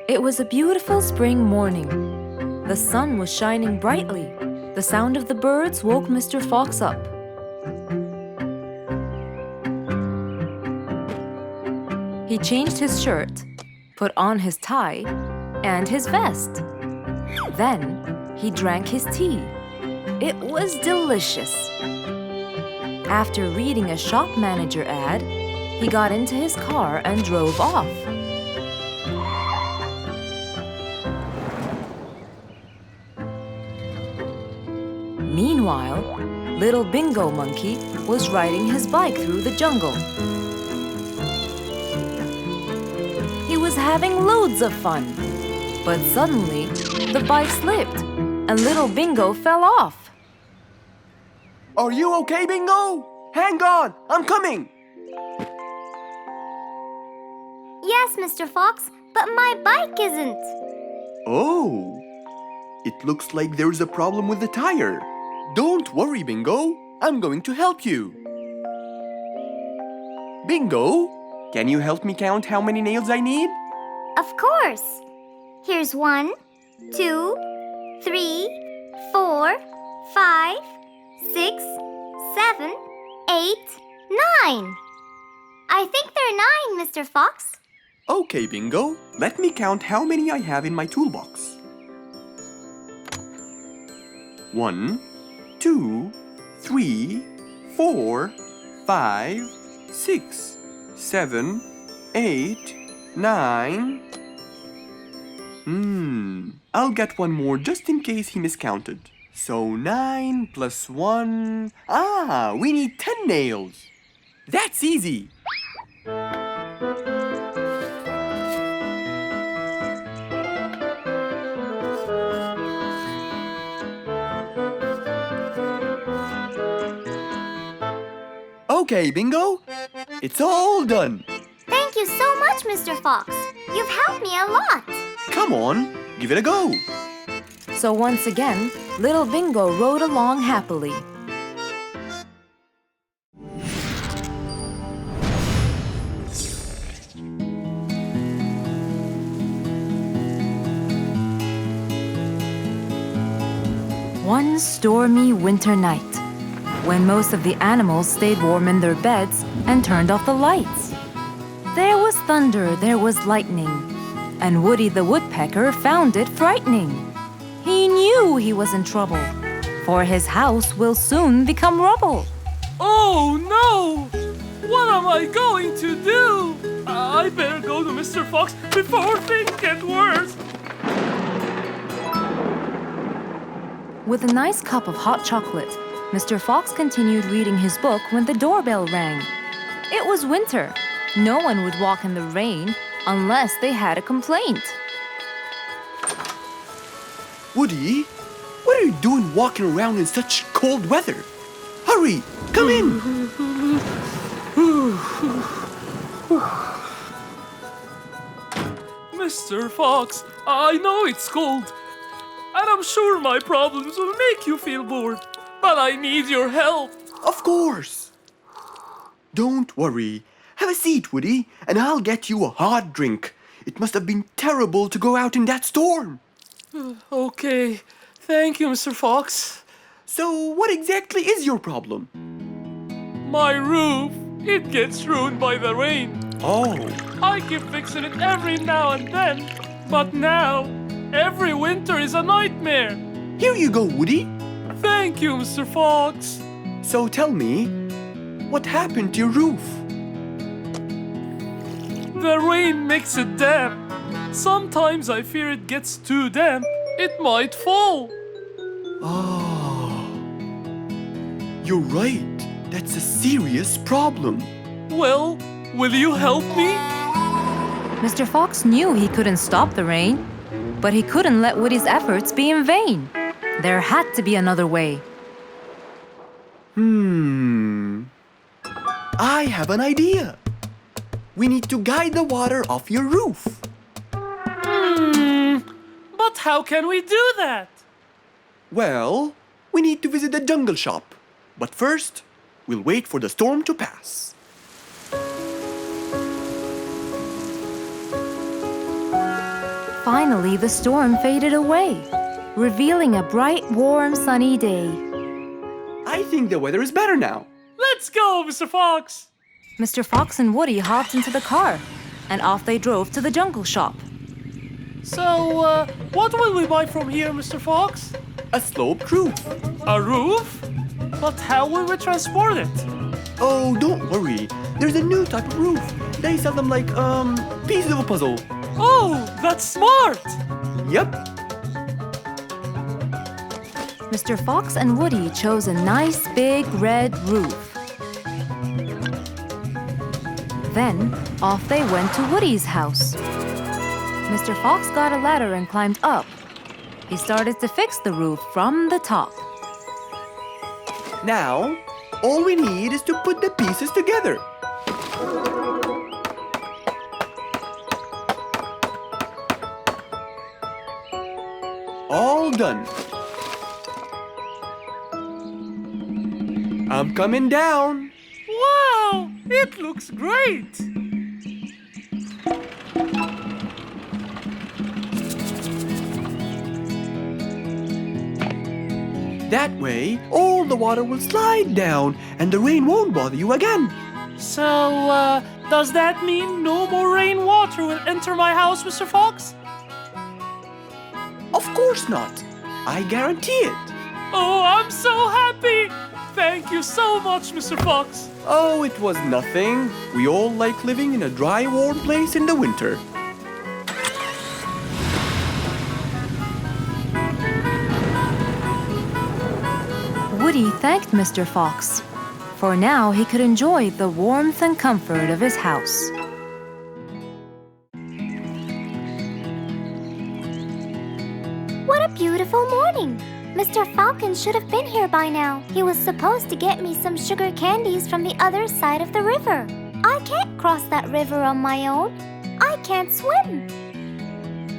It was a beautiful spring morning. The sun was shining brightly. The sound of the birds woke Mr. Fox up. He changed his shirt, put on his tie, and his vest. Then he drank his tea. It was delicious. After reading a shop manager ad, he got into his car and drove off. Meanwhile, little Bingo Monkey was riding his bike through the jungle. He was having loads of fun, but suddenly the bike slipped and little Bingo fell off. Are you okay, Bingo? Hang on, I'm coming! Yes, Mr. Fox, but my bike isn't. Oh, it looks like there's a problem with the tire. Don't worry, Bingo. I'm going to help you. Bingo, can you help me count how many nails I need? Of course. Here's 1, 2, 3, 4, 5, 6, 7, 8, 9. I think there are 9, Mr. Fox. Okay, Bingo. Let me count how many I have in my toolbox. 1, 2, 3, 4, 5, 6, 7, 8, 9. I'll get one more just in case he miscounted. So 9 plus 1. We need 10 nails. That's easy. Okay, Bingo. It's all done. Thank you so much, Mr. Fox. You've helped me a lot. Come on, give it a go. So once again, little Bingo rode along happily. One stormy winter night, when most of the animals stayed warm in their beds and turned off the lights. There was thunder, there was lightning, and Woody the Woodpecker found it frightening. He knew he was in trouble, for his house will soon become rubble. Oh no! What am I going to do? I better go to Mr. Fox before things get worse. With a nice cup of hot chocolate, Mr. Fox continued reading his book when the doorbell rang. It was winter. No one would walk in the rain unless they had a complaint. Woody, what are you doing walking around in such cold weather? Hurry, come in. Mr. Fox, I know it's cold, and I'm sure my problems will make you feel bored, but I need your help. Of course. Don't worry. Have a seat, Woody, and I'll get you a hot drink. It must have been terrible to go out in that storm. Okay, thank you, Mr. Fox. So what exactly is your problem? My roof, it gets ruined by the rain. Oh, I keep fixing it every now and then, but now, every winter is a nightmare. here you go, Woody. Thank you, Mr. Fox. So tell me, what happened to your roof? The rain makes it damp. Sometimes I fear it gets too damp. It might fall. Oh, you're right. That's a serious problem. Well, will you help me? Mr. Fox knew he couldn't stop the rain, but he couldn't let Woody's efforts be in vain. There had to be another way. I have an idea. We need to guide the water off your roof. But how can we do that? Well, we need to visit the jungle shop. But first, we'll wait for the storm to pass. Finally, the storm faded away, revealing a bright, warm, sunny day. I think the weather is better now. Let's go, Mr. Fox. Mr. Fox and Woody hopped into the car, and off they drove to the jungle shop. So, what will we buy from here, Mr. Fox? A sloped roof. A roof? But how will we transport it? Oh, don't worry. There's a new type of roof. They sell them like, pieces of a puzzle. Oh, that's smart! Yep. Mr. Fox and Woody chose a nice big red roof. Then, off they went to Woody's house. Mr. Fox got a ladder and climbed up. He started to fix the roof from the top. Now, all we need is to put the pieces together. All done. I'm coming down. Wow, it looks great! That way, all the water will slide down and the rain won't bother you again. So, does that mean no more rainwater will enter my house, Mr. Fox? Of course not. I guarantee it. Oh, I'm so happy! Thank you so much, Mr. Fox. Oh, it was nothing. We all like living in a dry, warm place in the winter. Woody thanked Mr. Fox, for now he could enjoy the warmth and comfort of his house. What a beautiful morning! Mr. Falcon should have been here by now. He was supposed to get me some sugar candies from the other side of the river. I can't cross that river on my own. I can't swim.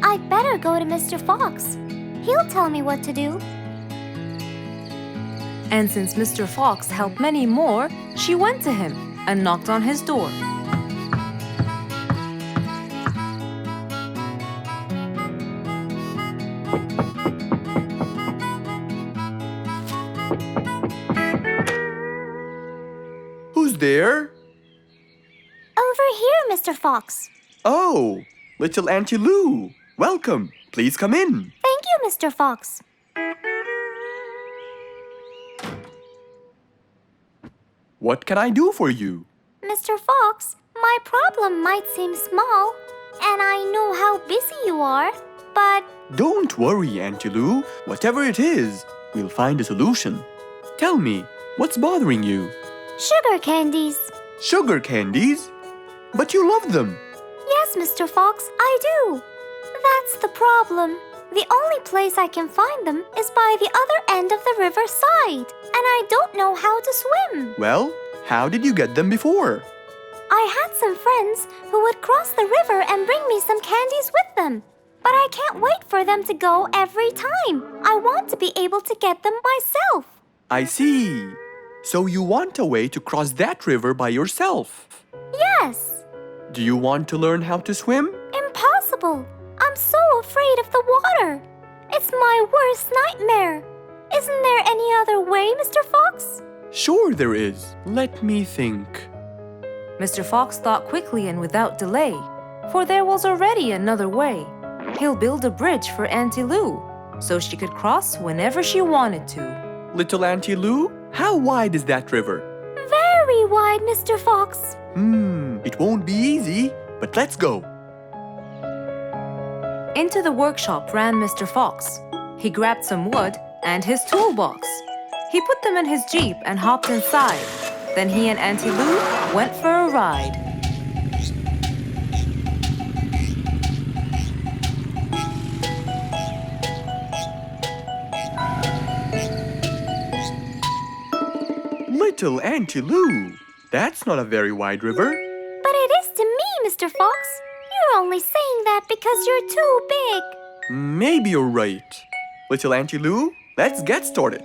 I'd better go to Mr. Fox. He'll tell me what to do. And since Mr. Fox helped many more, she went to him and knocked on his door. Who's there? Over here, Mr. Fox. Oh, little Auntie Lou. Welcome. Please come in. Thank you, Mr. Fox. What can I do for you? Mr. Fox, my problem might seem small, and I know how busy you are, but Don't worry, Auntie Lou. Whatever it is, we'll find a solution. Tell me, what's bothering you? sugar candies. Sugar candies? But you love them. Yes, Mr. Fox, I do. That's the problem. The only place I can find them is by the other end of the river side, and I don't know how to swim. Well, how did you get them before? I had some friends who would cross the river and bring me some candies with them. But I can't wait for them to go every time. I want to be able to get them myself. I see. So you want a way to cross that river by yourself. Yes. Do you want to learn how to swim? Impossible. I'm so afraid of the water. It's my worst nightmare. Isn't there any other way, Mr. Fox? Sure there is. Let me think. Mr. Fox thought quickly and without delay, for there was already another way. He'll build a bridge for Auntie Lou, so she could cross whenever she wanted to. Little Auntie Lou, how wide is that river? Very wide, Mr. Fox. It won't be easy, but let's go. Into the workshop ran Mr. Fox. He grabbed some wood and his toolbox. He put them in his Jeep and hopped inside. Then he and Auntie Lou went for a ride. Little Auntie Lou, that's not a very wide river. But it is to me, Mr. Fox. You're only saying that because you're too big. Maybe you're right. Little Auntie Lou, let's get started.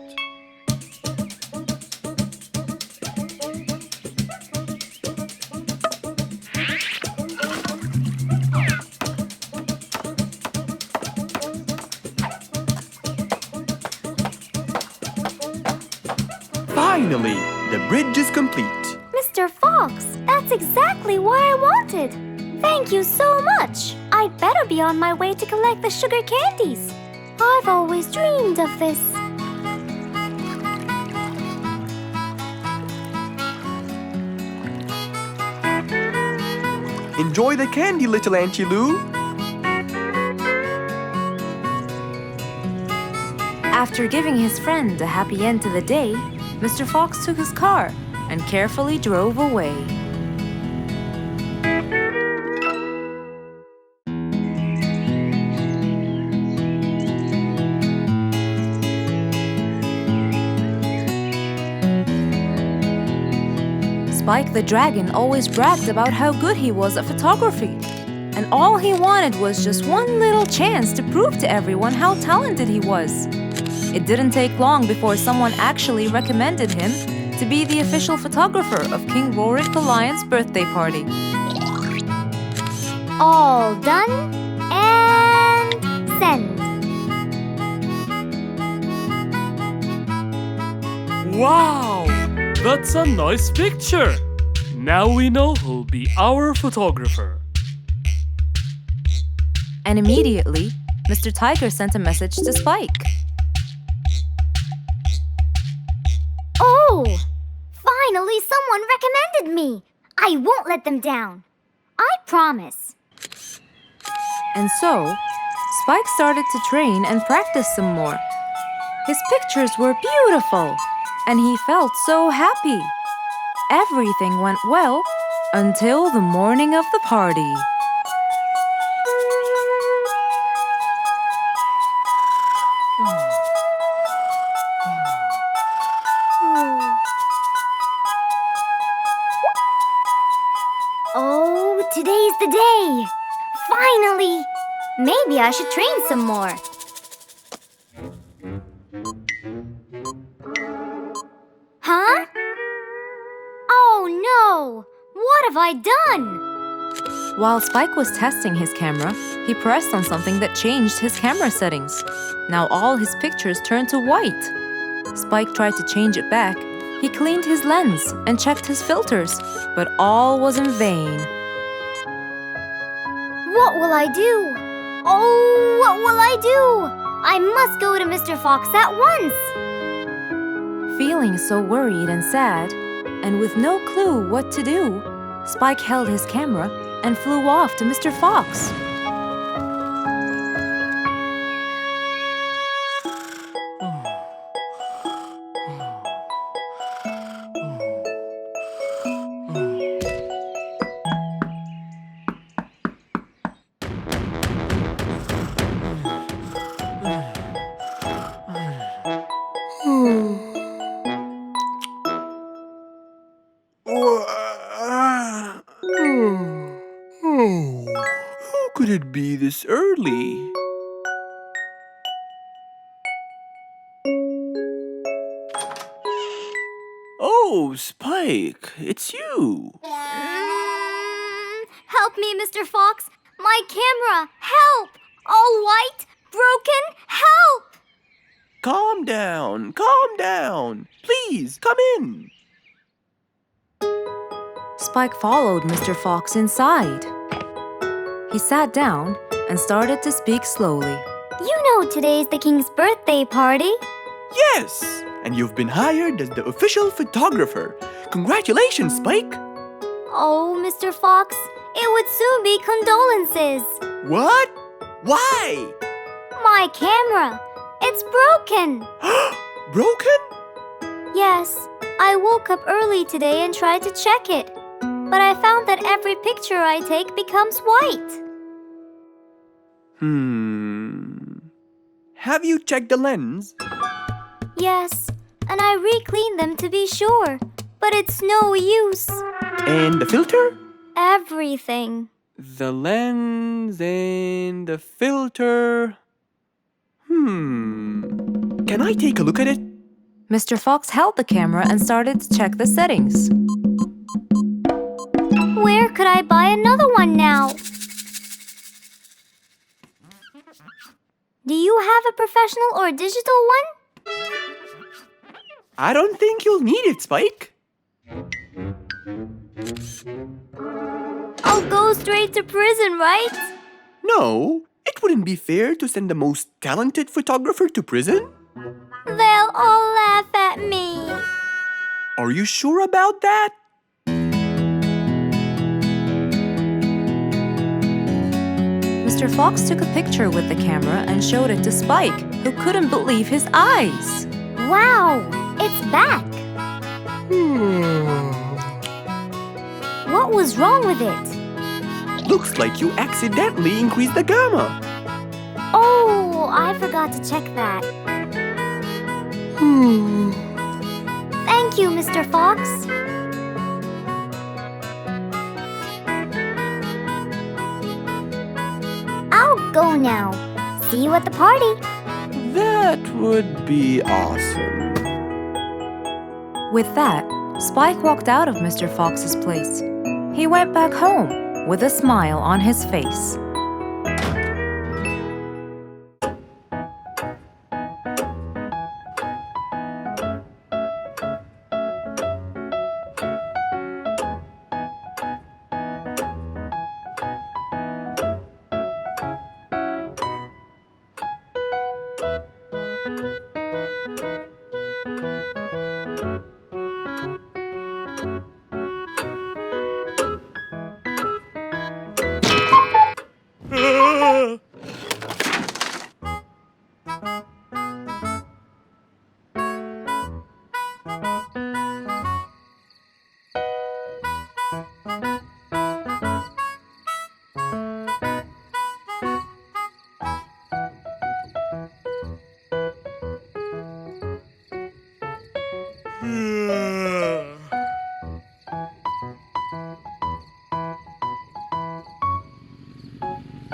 Finally, the bridge is complete. Mr. Fox, that's exactly what I wanted. Thank you so much. I'd better be on my way to collect the sugar candies. I've always dreamed of this. Enjoy the candy, little Auntie Lou. After giving his friend a happy end to the day, Mr. Fox took his car and carefully drove away. Spike the Dragon always bragged about how good he was at photography. And all he wanted was just one little chance to prove to everyone how talented he was. It didn't take long before someone actually recommended him to be the official photographer of King Rorik the Lion's birthday party. All done and send. Wow! That's a nice picture! Now we know who'll be our photographer. And immediately, Mr. Tiger sent a message to Spike. Oh! Finally, someone recommended me. I won't let them down. I promise. And so, Spike started to train and practice some more. His pictures were beautiful, and he felt so happy. Everything went well until the morning of the party. Oh, today's the day. Finally! Maybe I should train some more. Huh? Oh no! What have I done? While Spike was testing his camera, he pressed on something that changed his camera settings. Now all his pictures turned to white. Spike tried to change it back. He cleaned his lens and checked his filters, but all was in vain. What will I do? Oh, what will I do? I must go to Mr. Fox at once. Feeling so worried and sad, and with no clue what to do, Spike held his camera and flew off to Mr. Fox. Who could it be this early? Oh, Spike, it's you. Help me, Mr. Fox. My camera. Help! All white, broken. Help! Calm down, calm down. Please, come in. Spike followed Mr. Fox inside. He sat down and started to speak slowly. You know today's the king's birthday party. Yes, and you've been hired as the official photographer. Congratulations, Spike. Oh, Mr. Fox, it would soon be condolences. What? Why? My camera. It's broken. Broken? Yes, I woke up early today and tried to check it. But I found that every picture I take becomes white. Have you checked the lens? Yes, and I re-cleaned them to be sure. But it's no use. And the filter? Everything. The lens and the filter. Can I take a look at it? Mr. Fox held the camera and started to check the settings. Where could I buy another one now? Do you have a professional or digital one? I don't think you'll need it, Spike. I'll go straight to prison, right? No, it wouldn't be fair to send the most talented photographer to prison. They'll all laugh at me. Are you sure about that? Mr. Fox took a picture with the camera and showed it to Spike, who couldn't believe his eyes. Wow, it's back. What was wrong with it? Looks like you accidentally increased the gamma. Oh, I forgot to check that. Thank you, Mr. Fox. I'll go now. See you at the party. That would be awesome. With that, Spike walked out of Mr. Fox's place. He went back home with a smile on his face.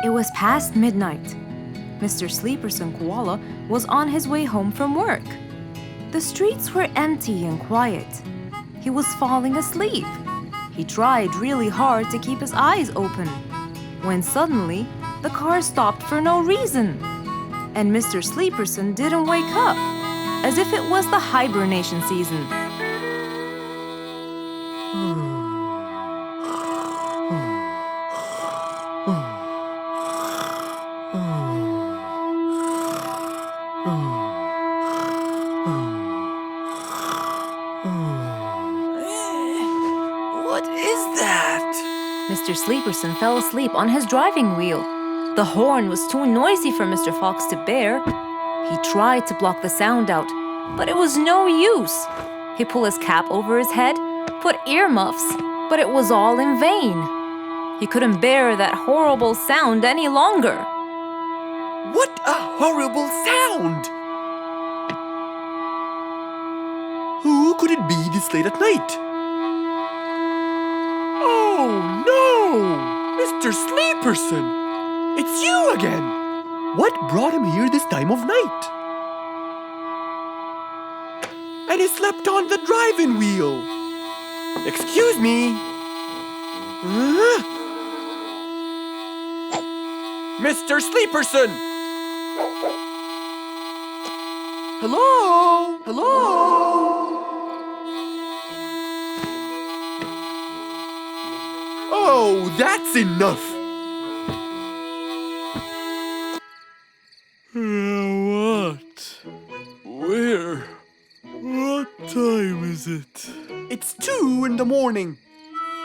It was past midnight. Mr. Sleeperson Koala was on his way home from work. The streets were empty and quiet. He was falling asleep. He tried really hard to keep his eyes open, when suddenly the car stopped for no reason. And Mr. Sleeperson didn't wake up, as if it was the hibernation season. What is that? Mr. Sleeperson fell asleep on his driving wheel. The horn was too noisy for Mr. Fox to bear. He tried to block the sound out, but it was no use. He pulled his cap over his head, put earmuffs, but it was all in vain. He couldn't bear that horrible sound any longer. What a horrible sound! Who could it be this late at night? Oh no! Mr. Sleeperson! It's you again! What brought him here this time of night? And he slept on the driving wheel. Excuse me. Mr. Sleeperson! Hello? Hello? Oh, that's enough! What? Where? What time is it? It's 2 in the morning.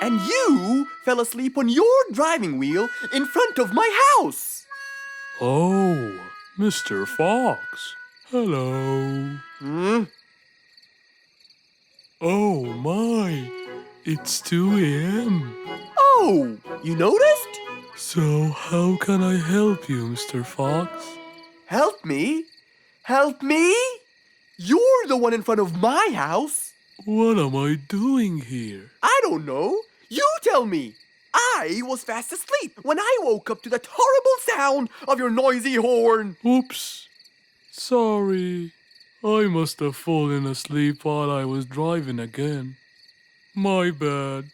And you fell asleep on your driving wheel in front of my house. Oh, Mr. Fox. Hello. Oh my, it's 2 a.m. Oh, you noticed? So how can I help you, Mr. Fox? Help me? Help me? You're the one in front of my house. What am I doing here? I don't know. You tell me. I was fast asleep when I woke up to that horrible sound of your noisy horn. Oops. Sorry. I must have fallen asleep while I was driving again. My bad.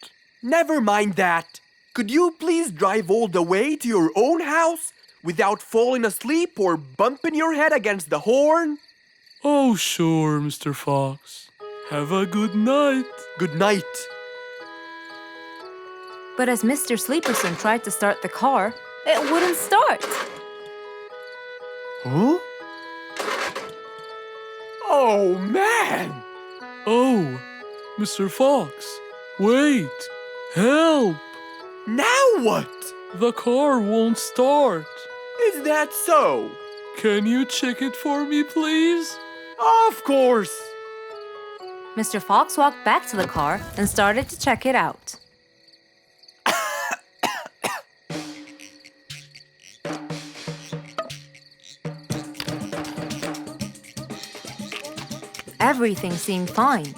Never mind that. Could you please drive all the way to your own house without falling asleep or bumping your head against the horn? Oh, sure, Mr. Fox. Have a good night. Good night. But as Mr. Sleeperson tried to start the car, it wouldn't start. Huh? Oh, man! Oh, Mr. Fox, wait. Help! Now what? The car won't start. Is that so? Can you check it for me, please? Of course! Mr. Fox walked back to the car and started to check it out. Everything seemed fine.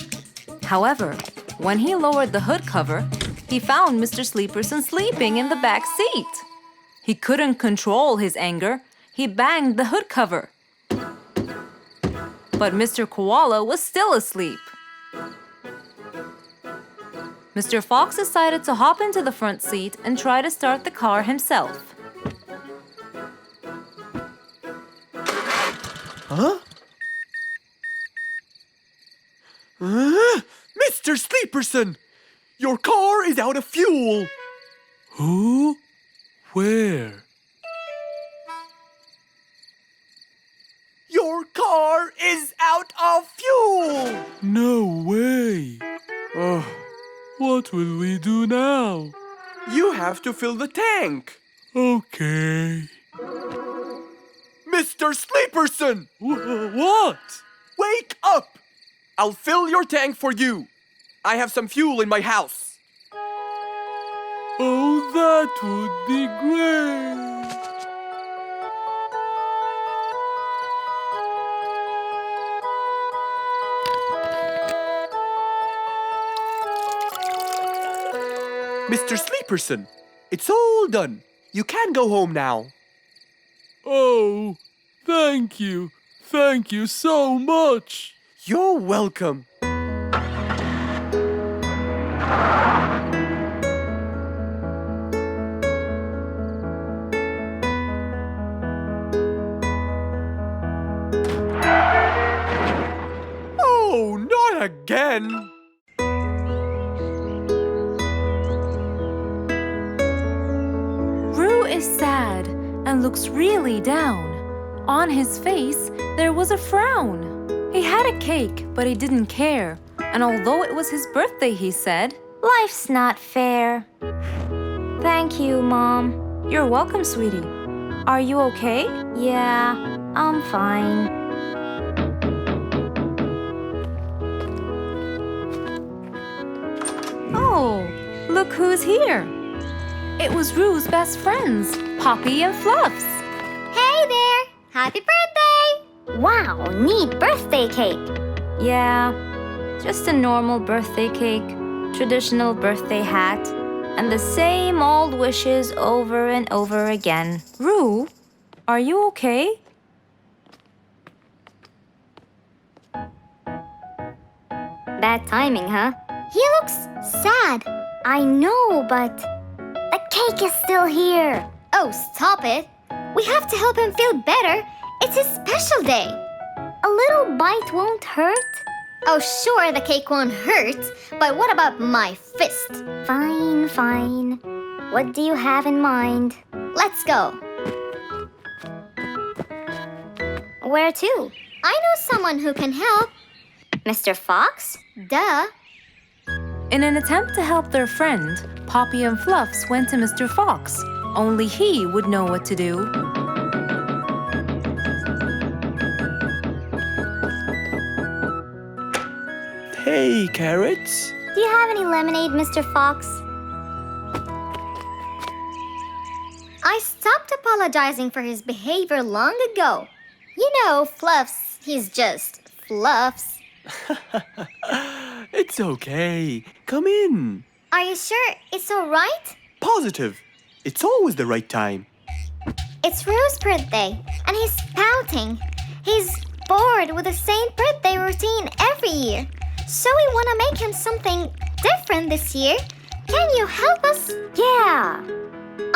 However, when he lowered the hood cover, he found Mr. Sleeperson sleeping in the back seat. He couldn't control his anger. He banged the hood cover. But Mr. Koala was still asleep. Mr. Fox decided to hop into the front seat and try to start the car himself. Huh? Mr. Sleeperson! Your car is out of fuel! Who? Where? Your car is out of fuel! No way. Oh, What will we do now? you have to fill the tank! Okay. Mr. Sleeperson! What? Wake up! I'll fill your tank for you. I have some fuel in my house. Oh, that would be great. Mr. Sleeperson, it's all done. You can go home now. Oh, thank you. Thank you so much. You're welcome. Oh, not again! Roo is sad and looks really down. On his face, there was a frown. He had a cake, but he didn't care. And although it was his birthday, he said, Life's not fair. Thank you, Mom. "You're welcome, sweetie. Are you okay?" Yeah, I'm fine. Oh, look who's here. It was Roo's best friends, Poppy and Fluffs. Hey there! Happy birthday! Wow, neat birthday cake. Yeah, just a normal birthday cake, traditional birthday hat, and the same old wishes over and over again. Roo, are you okay? Bad timing, huh? He looks sad. I know, but the cake is still here. Oh, stop it. We have to help him feel better. It's his special day. A little bite won't hurt. Oh, sure, the cake won't hurt. But what about my fist? Fine, fine. What do you have in mind? Let's go. Where to? I know someone who can help. Mr. Fox? Duh. In an attempt to help their friend, Poppy and Fluffs went to Mr. Fox. Only he would know what to do. Hey, carrots. Do you have any lemonade, Mr. Fox? I stopped apologizing for his behavior long ago. You know, Fluffs, he's just Fluffs. It's okay. Come in. Are you sure it's all right? Positive. It's always the right time. It's Roo's birthday, and he's pouting. He's bored with the same birthday routine every year. So we want to make him something different this year. Can you help us? Yeah.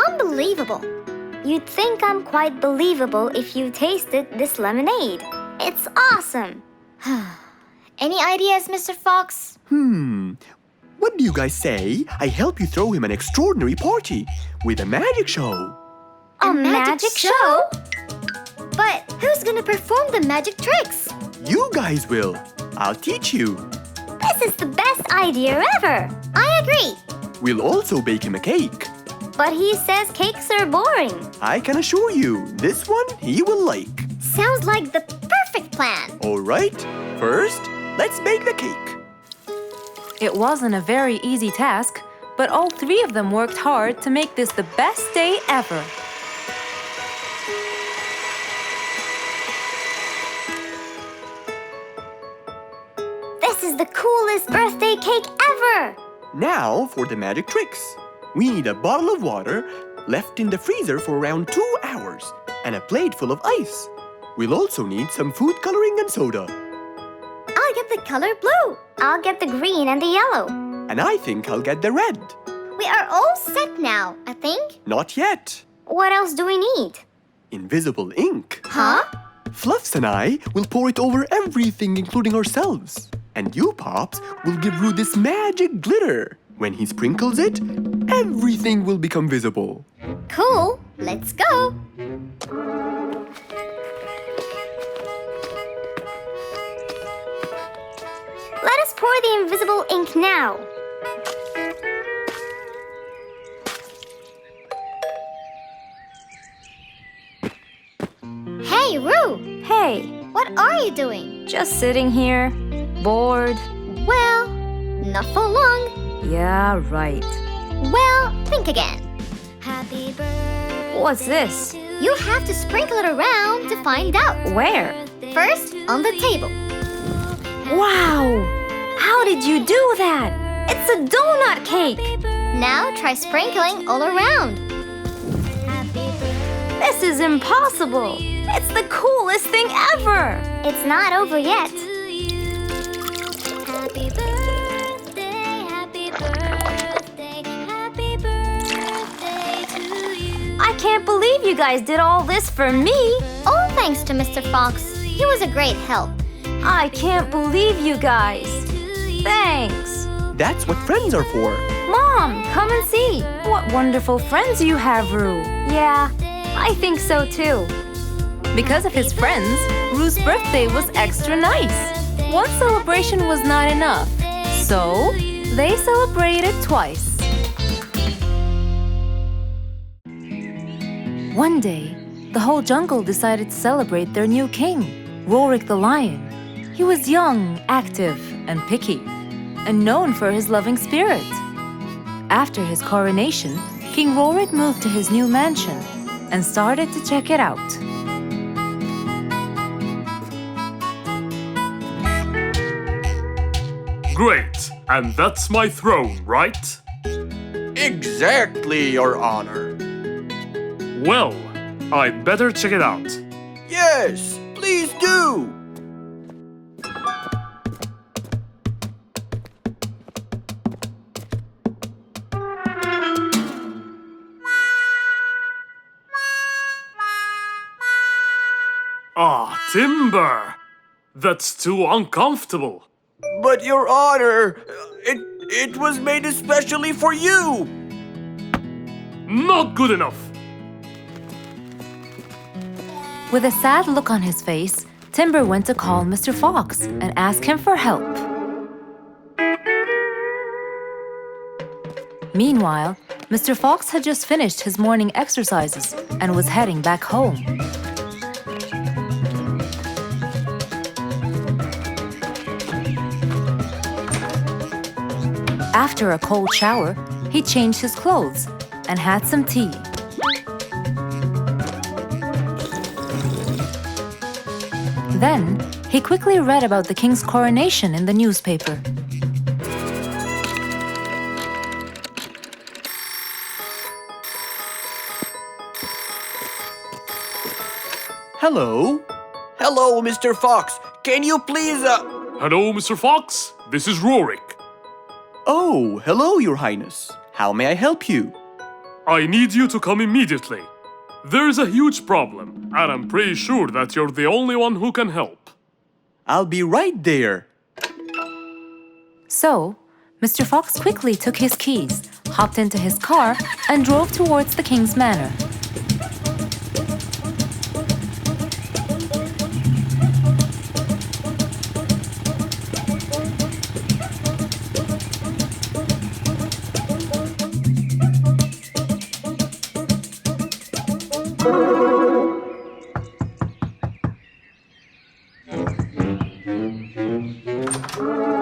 Unbelievable. You'd think I'm quite believable if you tasted this lemonade. It's awesome. Any ideas, Mr. Fox? What do you guys say I help you throw him an extraordinary party with a magic show? A magic show? But who's gonna perform the magic tricks? You guys will. I'll teach you. This is the best idea ever. I agree. We'll also bake him a cake. But he says cakes are boring. I can assure you, this one he will like. Sounds like the perfect plan. All right, first, let's bake the cake. It wasn't a very easy task, but all three of them worked hard to make this the best day ever. This is the coolest birthday cake ever. Now for the magic tricks. We need a bottle of water left in the freezer for around 2 hours and a plate full of ice. We'll also need some food coloring and soda. I'll get the color blue. I'll get the green and the yellow. And I think I'll get the red. We are all set now, I think. Not yet. What else do we need? Invisible ink. Huh? Fluffs and I will pour it over everything, including ourselves. And you, Pops, will give Roo this magic glitter. When he sprinkles it, everything will become visible. Cool. Let's go. Let us pour the invisible ink now. Hey, Roo! Hey, What are you doing? just sitting here, bored. Well, not for long. Yeah, right. Well, think again. Happy birthday. What's this? You have to sprinkle it around to find out. Where? First, on the table. Wow! How did you do that? It's a donut cake! Now try sprinkling all around. This is impossible! It's the coolest thing ever! It's not over yet. I can't believe you guys did all this for me! All thanks to Mr. Fox. He was a great help. I can't believe you guys! Thanks! That's what friends are for. Mom, come and see! What wonderful friends you have, Roo! Yeah, I think so too. Because of his friends, Roo's birthday was extra nice. One celebration was not enough, so they celebrated twice. One day, the whole jungle decided to celebrate their new king, Rorik the lion. He was young, active, and picky, and known for his loving spirit. After his coronation, King Rorik moved to his new mansion and started to check it out. Great, and that's my throne, right? Exactly, Your Honor. Well, I'd better check it out. Yes, please do. Ah, timber! That's too uncomfortable. But Your Honor, it was made especially for you. Not good enough. With a sad look on his face, Timber went to call Mr. Fox and ask him for help. Meanwhile, Mr. Fox had just finished his morning exercises and was heading back home. After a cold shower, he changed his clothes and had some tea. Then, he quickly read about the king's coronation in the newspaper. Hello? Hello, Mr. Fox. Can you please, Hello, Mr. Fox. This is Rorik. Oh, hello, Your Highness. How may I help you? I need you to come immediately. There's a huge problem, and I'm pretty sure that you're the only one who can help. I'll be right there. So, Mr. Fox quickly took his keys, hopped into his car, and drove towards the king's manor.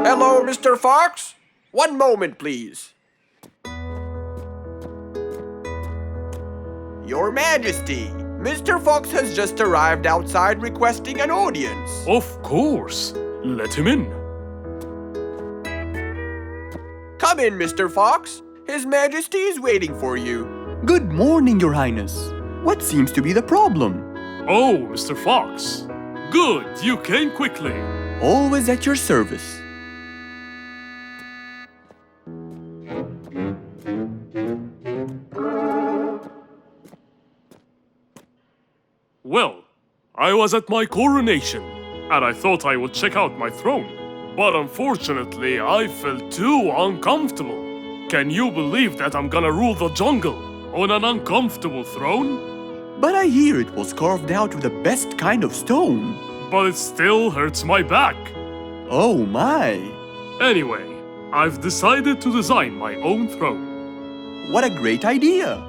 Hello, Mr. Fox. One moment, please. Your Majesty, Mr. Fox has just arrived outside requesting an audience. Of course. Let him in. Come in, Mr. Fox. His Majesty is waiting for you. Good morning, Your Highness. What seems to be the problem? Oh, Mr. Fox. Good, you came quickly. Always at your service. Well, I was at my coronation, and I thought I would check out my throne. But unfortunately, I felt too uncomfortable. Can you believe that I'm gonna rule the jungle on an uncomfortable throne? But I hear it was carved out of the best kind of stone. But it still hurts my back. Oh my! Anyway, I've decided to design my own throne. What a great idea!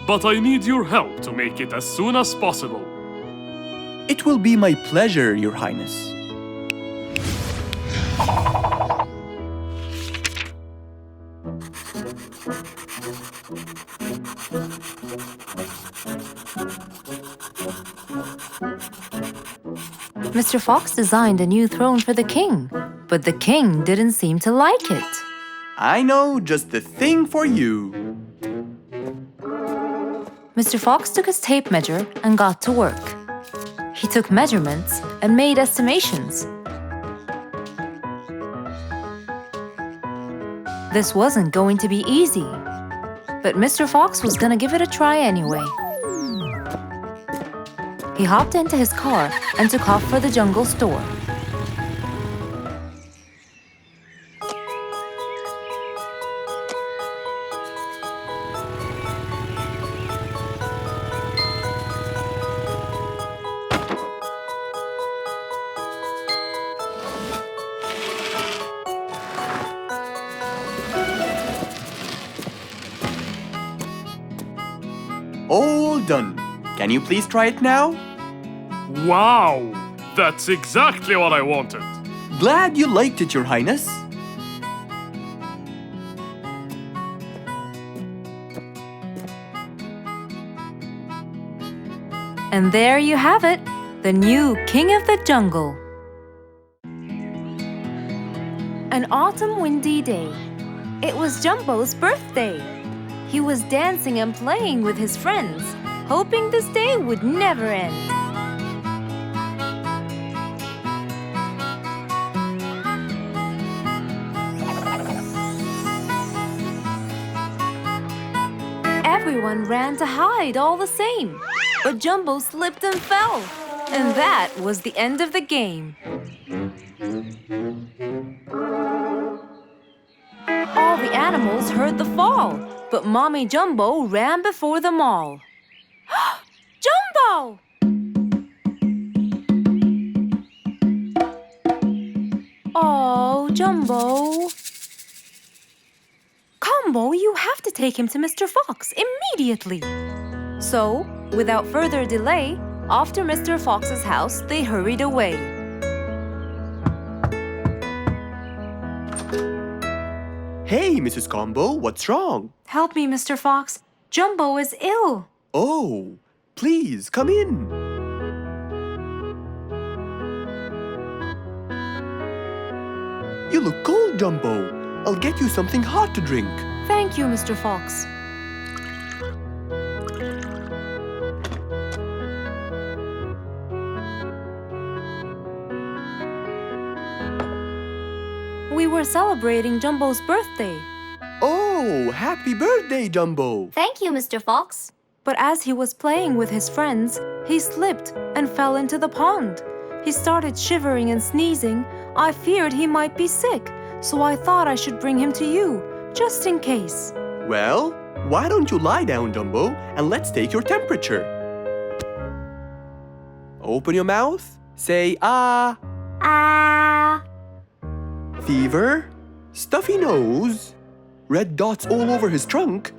But I need your help to make it as soon as possible. It will be my pleasure, Your Highness. Mr. Fox designed a new throne for the king, but the king didn't seem to like it. I know just the thing for you. Mr. Fox took his tape measure and got to work. He took measurements and made estimations. This wasn't going to be easy, but Mr. Fox was gonna give it a try anyway. He hopped into his car and took off for the jungle store. All done. Can you please try it now? Wow! That's exactly what I wanted. Glad you liked it, Your Highness. And there you have it, the new king of the jungle. An autumn windy day. It was Jumbo's birthday. He was dancing and playing with his friends, hoping this day would never end. Everyone ran to hide all the same, but Jumbo slipped and fell. And that was the end of the game. All the animals heard the fall, but Mommy Jumbo ran before them all. Jumbo! Oh, Jumbo. Combo, you have to take him to Mr. Fox immediately. So, without further delay, off to Mr. Fox's house they hurried away. Hey, Mrs. Combo, what's wrong? Help me, Mr. Fox. Jumbo is ill. Oh, please, come in. You look cold, Jumbo. I'll get you something hot to drink. Thank you, Mr. Fox. We were celebrating Jumbo's birthday. Oh, happy birthday, Jumbo. Thank you, Mr. Fox. But as he was playing with his friends, he slipped and fell into the pond. He started shivering and sneezing. I feared he might be sick, so I thought I should bring him to you, just in case. Well, why don't you lie down, Jumbo, and let's take your temperature. Open your mouth. Say ah. Ah. Fever, stuffy nose, red dots all over his trunk.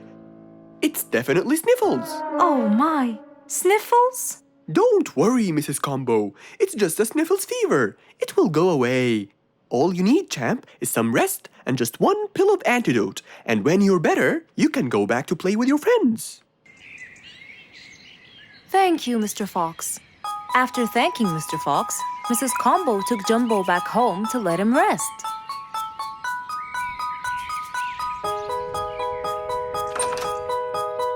It's definitely sniffles. Oh my, sniffles? Don't worry, Mrs. Combo. It's just a sniffles fever. It will go away. All you need, champ, is some rest and just one pill of antidote. And when you're better, you can go back to play with your friends. Thank you, Mr. Fox. After thanking Mr. Fox, Mrs. Combo took Jumbo back home to let him rest.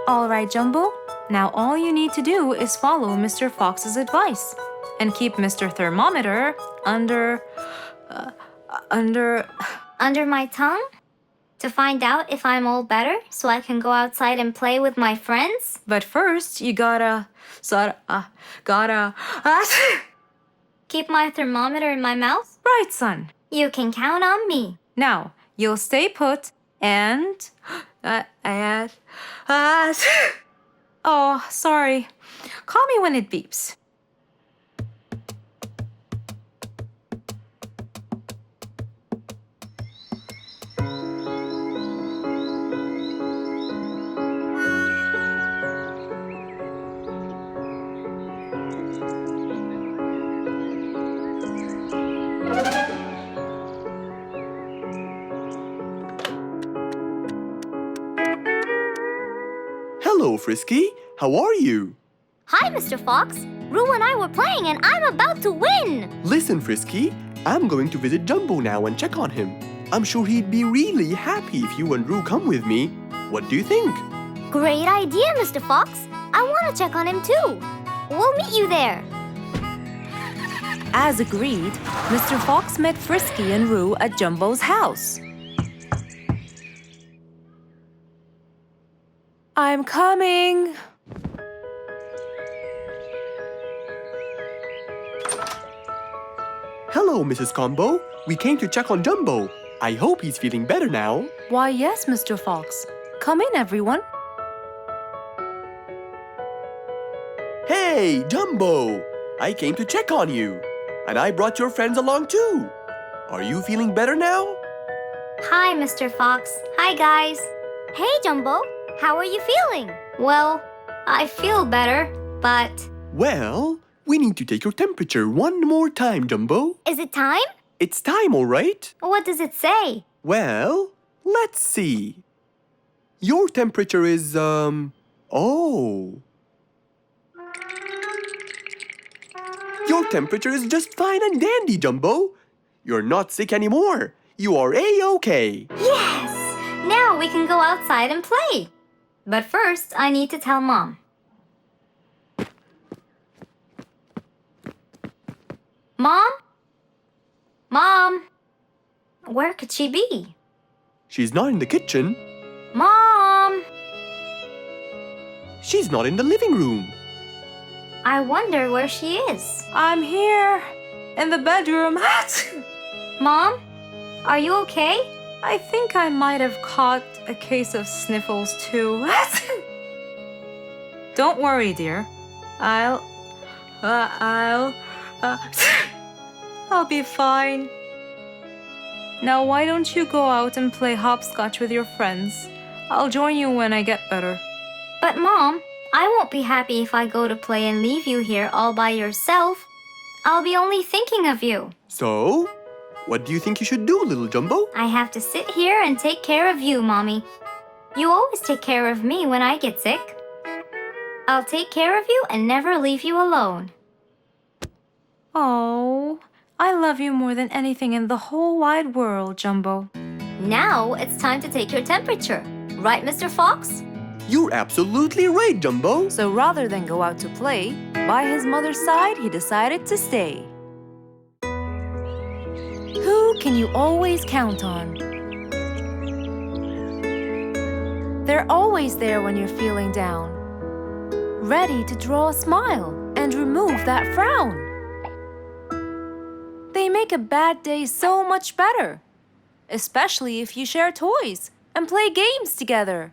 All right, Jumbo. Now all you need to do is follow Mr. Fox's advice and keep Mr. Thermometer under Under my tongue? To find out if I'm all better so I can go outside and play with my friends? But first, you gotta Keep my thermometer in my mouth? right, son. You can count on me. Now, you'll stay put and oh, sorry. Call me when it beeps. Hello, Frisky. How are you? Hi, Mr. Fox. Roo and I were playing and I'm about to win. Listen, Frisky. I'm going to visit Jumbo now and check on him. I'm sure he'd be really happy if you and Roo come with me. What do you think? Great idea, Mr. Fox. I want to check on him too. We'll meet you there. As agreed, Mr. Fox met Frisky and Roo at Jumbo's house. I'm coming. Hello, Mrs. Combo. We came to check on Jumbo. I hope he's feeling better now. Why, yes, Mr. Fox. Come in, everyone. Hey, Jumbo! I came to check on you. And I brought your friends along too. Are you feeling better now? Hi, Mr. Fox. Hi, guys. Hey, Jumbo. How are you feeling? Well, I feel better, but... Well, we need to take your temperature one more time, Jumbo. Is it time? It's time, all right? What does it say? Well, let's see. Your temperature is, oh. Your temperature is just fine and dandy, Jumbo. You're not sick anymore. You are A-OK. Yes! Now we can go outside and play. But first, I need to tell Mom. Mom? Mom? Where could she be? She's not in the kitchen. Mom! She's not in the living room. I wonder where she is. I'm here, in the bedroom. Mom? Are you okay? I think I might have caught a case of sniffles too. Don't worry, dear. I'll be fine. Now why don't you go out and play hopscotch with your friends? I'll join you when I get better. But Mom, I won't be happy if I go to play and leave you here all by yourself. I'll be only thinking of you. So, what do you think you should do, little Jumbo? I have to sit here and take care of you, Mommy. You always take care of me when I get sick. I'll take care of you and never leave you alone. Oh, I love you more than anything in the whole wide world, Jumbo. Now it's time to take your temperature. Right, Mr. Fox? You're absolutely right, Jumbo. So rather than go out to play, by his mother's side, he decided to stay. Who can you always count on? They're always there when you're feeling down, ready to draw a smile and remove that frown. They make a bad day so much better. especially if you share toys and play games together.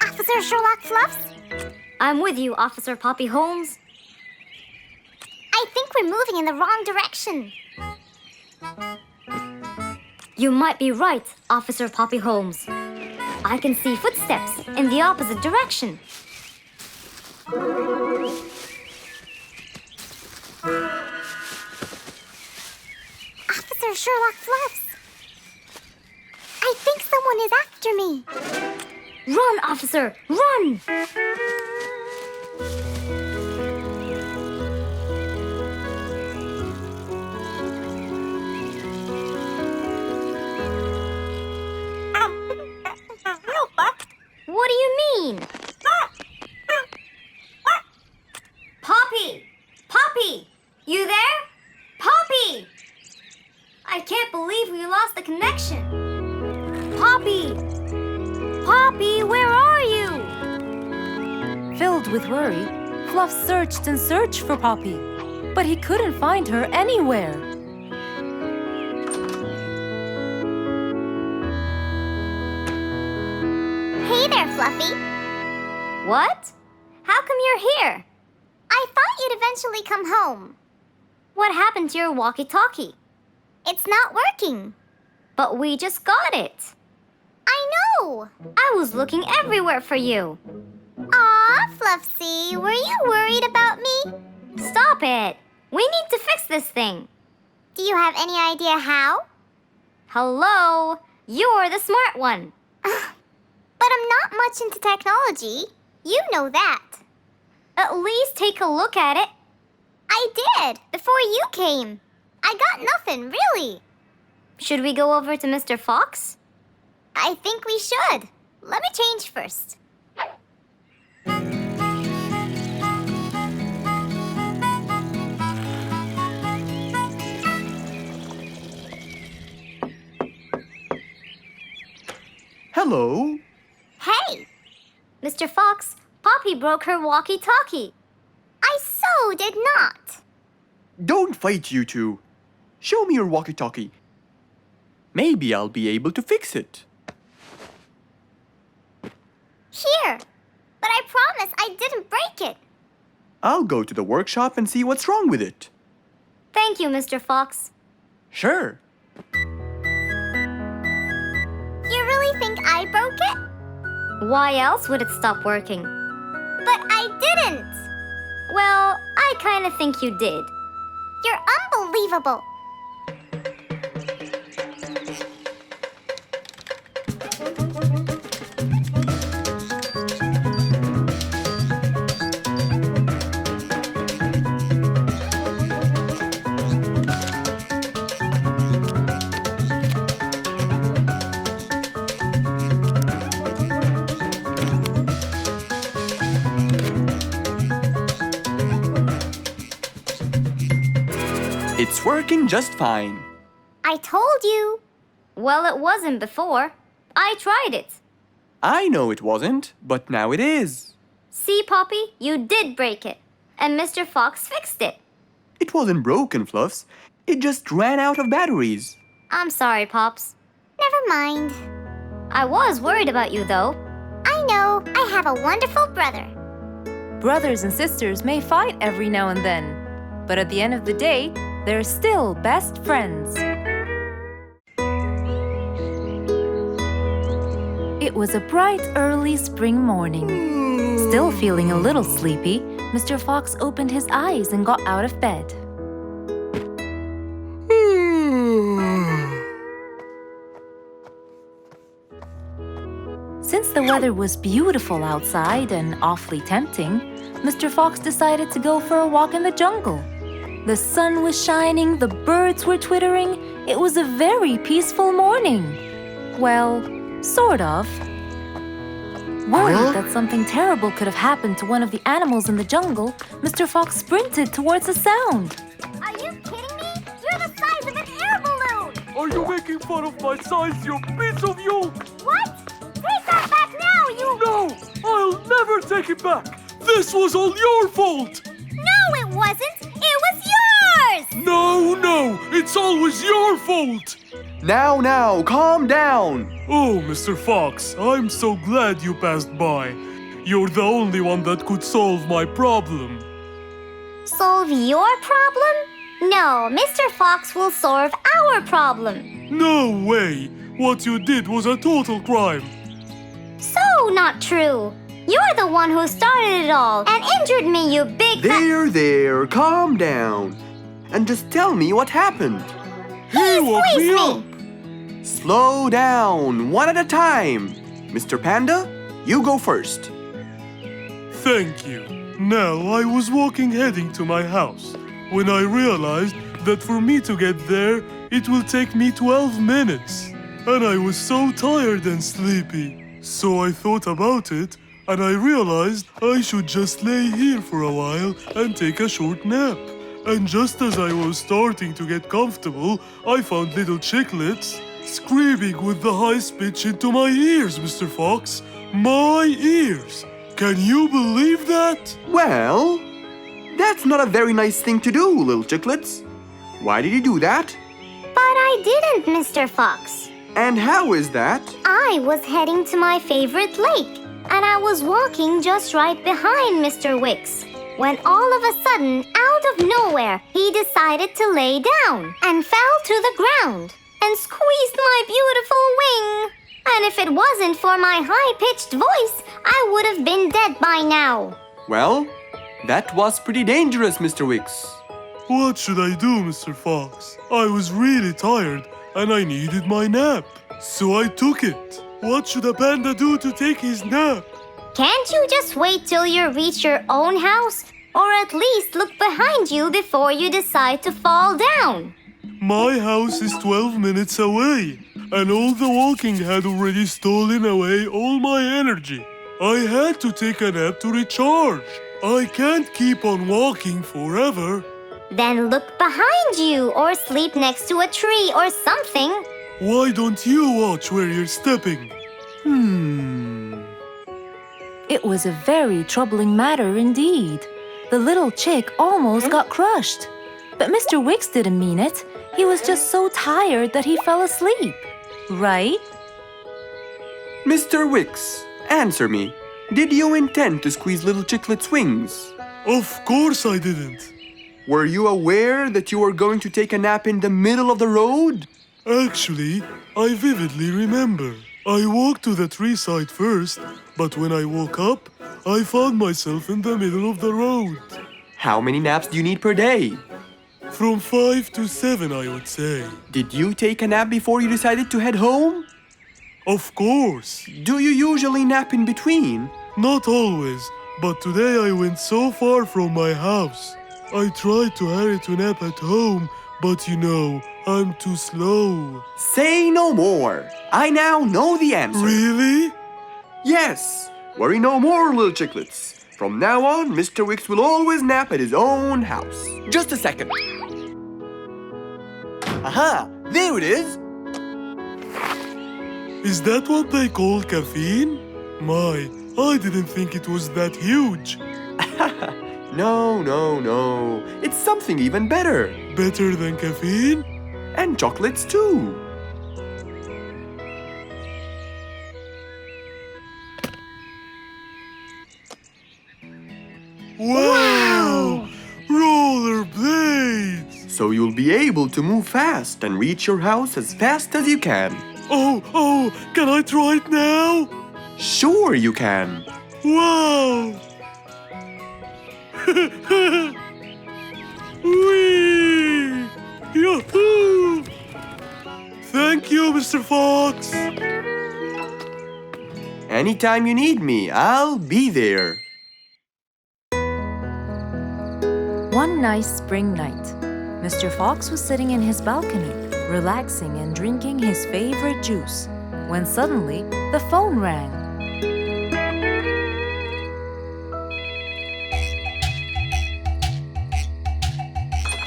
Officer Sherlock Fluffs? I'm with you, Officer Poppy Holmes. I think we're moving in the wrong direction. You might be right, Officer Poppy Holmes. I can see footsteps in the opposite direction. Officer Sherlock Fluffs. I think someone is after me. Run, officer! Run! What do you mean? Poppy! Poppy! You there? Poppy! I can't believe we lost the connection. Poppy! Poppy, where are you? Filled with worry, Fluff searched and searched for Poppy, but he couldn't find her anywhere. Hey there, Fluffy. What? How come you're here? I thought you'd eventually come home. What happened to your walkie-talkie? It's not working. But we just got it. I know! I was looking everywhere for you. Aw, Fluffsy, were you worried about me? Stop it! We need to fix this thing. Do you have any idea how? Hello? You're the smart one. But I'm not much into technology. You know that. At least take a look at it. I did, before you came. I got nothing, really. Should we go over to Mr. Fox? I think we should. Let me change first. Hello? Hey! Mr. Fox, Poppy broke her walkie-talkie. I so did not. Don't fight, you two. Show me your walkie-talkie. Maybe I'll be able to fix it. Here. But I promise I didn't break it. I'll go to the workshop and see what's wrong with it. Thank you, Mr. Fox. Sure. You really think I broke it? Why else would it stop working? But I didn't. Well, I kind of think you did. You're unbelievable. It's working just fine. I told you. Well, it wasn't before. I tried it. I know it wasn't, but now it is. See, Poppy, you did break it. And Mr. Fox fixed it. It wasn't broken, Fluffs. It just ran out of batteries. I'm sorry, Pops. Never mind. I was worried about you, though. I know. I have a wonderful brother. Brothers and sisters may fight every now and then, but at the end of the day, they're still best friends. It was a bright, early spring morning. Still feeling a little sleepy, Mr. Fox opened his eyes and got out of bed. Since the weather was beautiful outside and awfully tempting, Mr. Fox decided to go for a walk in the jungle. The sun was shining, the birds were twittering. It was a very peaceful morning. Well, sort of. Worried that something terrible could have happened to one of the animals in the jungle, Mr. Fox sprinted towards the sound. Are you kidding me? You're the size of an air balloon! Are you making fun of my size, you piece of yolk? What? Take that back now, you... No! I'll never take it back! This was all your fault! No, it wasn't! It was yours! No! It's always your fault! Now, calm down. Oh, Mr. Fox, I'm so glad you passed by. You're the only one that could solve my problem. Solve your problem? No, Mr. Fox will solve our problem. No way! What you did was a total crime. So not true. You're the one who started it all and injured me, you big... There, calm down. And just tell me what happened. He woke squeezed me me! up. Slow down, one at a time. Mr. Panda, you go first. Thank you. Now, I was walking heading to my house when I realized that for me to get there, it will take me 12 minutes. And I was so tired and sleepy. So I thought about it, and I realized I should just lay here for a while and take a short nap. And just as I was starting to get comfortable, I found little chicklets screaming with the highest pitch into my ears, Mr. Fox. My ears! Can you believe that? Well, that's not a very nice thing to do, little chicklets. Why did you do that? But I didn't, Mr. Fox. And how is that? I was heading to my favorite lake, and I was walking just right behind Mr. Wicks, when all of a sudden, out of nowhere, he decided to lay down and fell to the ground and squeezed my beautiful wing. And if it wasn't for my high-pitched voice, I would have been dead by now. Well, that was pretty dangerous, Mr. Wicks. What should I do, Mr. Fox? I was really tired and I needed my nap. So I took it. What should a panda do to take his nap? Can't you just wait till you reach your own house? Or at least look behind you before you decide to fall down? My house is 12 minutes away, and all the walking had already stolen away all my energy. I had to take a nap to recharge. I can't keep on walking forever. Then look behind you or sleep next to a tree or something. Why don't you watch where you're stepping? It was a very troubling matter indeed. The little chick almost got crushed. But Mr. Wicks didn't mean it. He was just so tired that he fell asleep. Right? Mr. Wicks, answer me. Did you intend to squeeze little chicklet's wings? Of course I didn't. Were you aware that you were going to take a nap in the middle of the road? Actually, I vividly remember. I walked to the tree side first, but when I woke up, I found myself in the middle of the road. How many naps do you need per day? From 5 to 7, I would say. Did you take a nap before you decided to head home? Of course. Do you usually nap in between? Not always, but today I went so far from my house. I tried to hurry to nap at home, but you know, I'm too slow. Say no more. I now know the answer. Really? Yes. Worry no more, little chicklets. From now on, Mr. Wicks will always nap at his own house. Just a second. Aha! There it is! Is that what they call caffeine? My, I didn't think it was that huge. No. It's something even better. Better than caffeine? And chocolates too. Wow! Rollerblades! So you'll be able to move fast and reach your house as fast as you can. Oh, can I try it now? Sure you can. Wow! Whee! Yahoo! Thank you, Mr. Fox. Anytime you need me, I'll be there. One nice spring night, Mr. Fox was sitting in his balcony, relaxing and drinking his favorite juice, when suddenly the phone rang.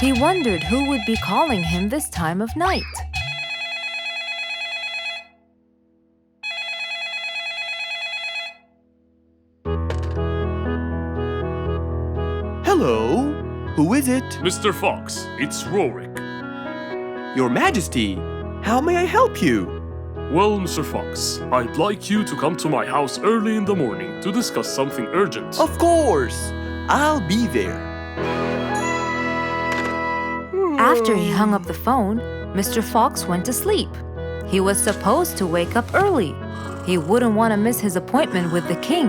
He wondered who would be calling him this time of night. Hello? Who is it? Mr. Fox, it's Rorik. Your Majesty, how may I help you? Well, Mr. Fox, I'd like you to come to my house early in the morning to discuss something urgent. Of course! I'll be there. After he hung up the phone, Mr. Fox went to sleep. He was supposed to wake up early. He wouldn't want to miss his appointment with the king.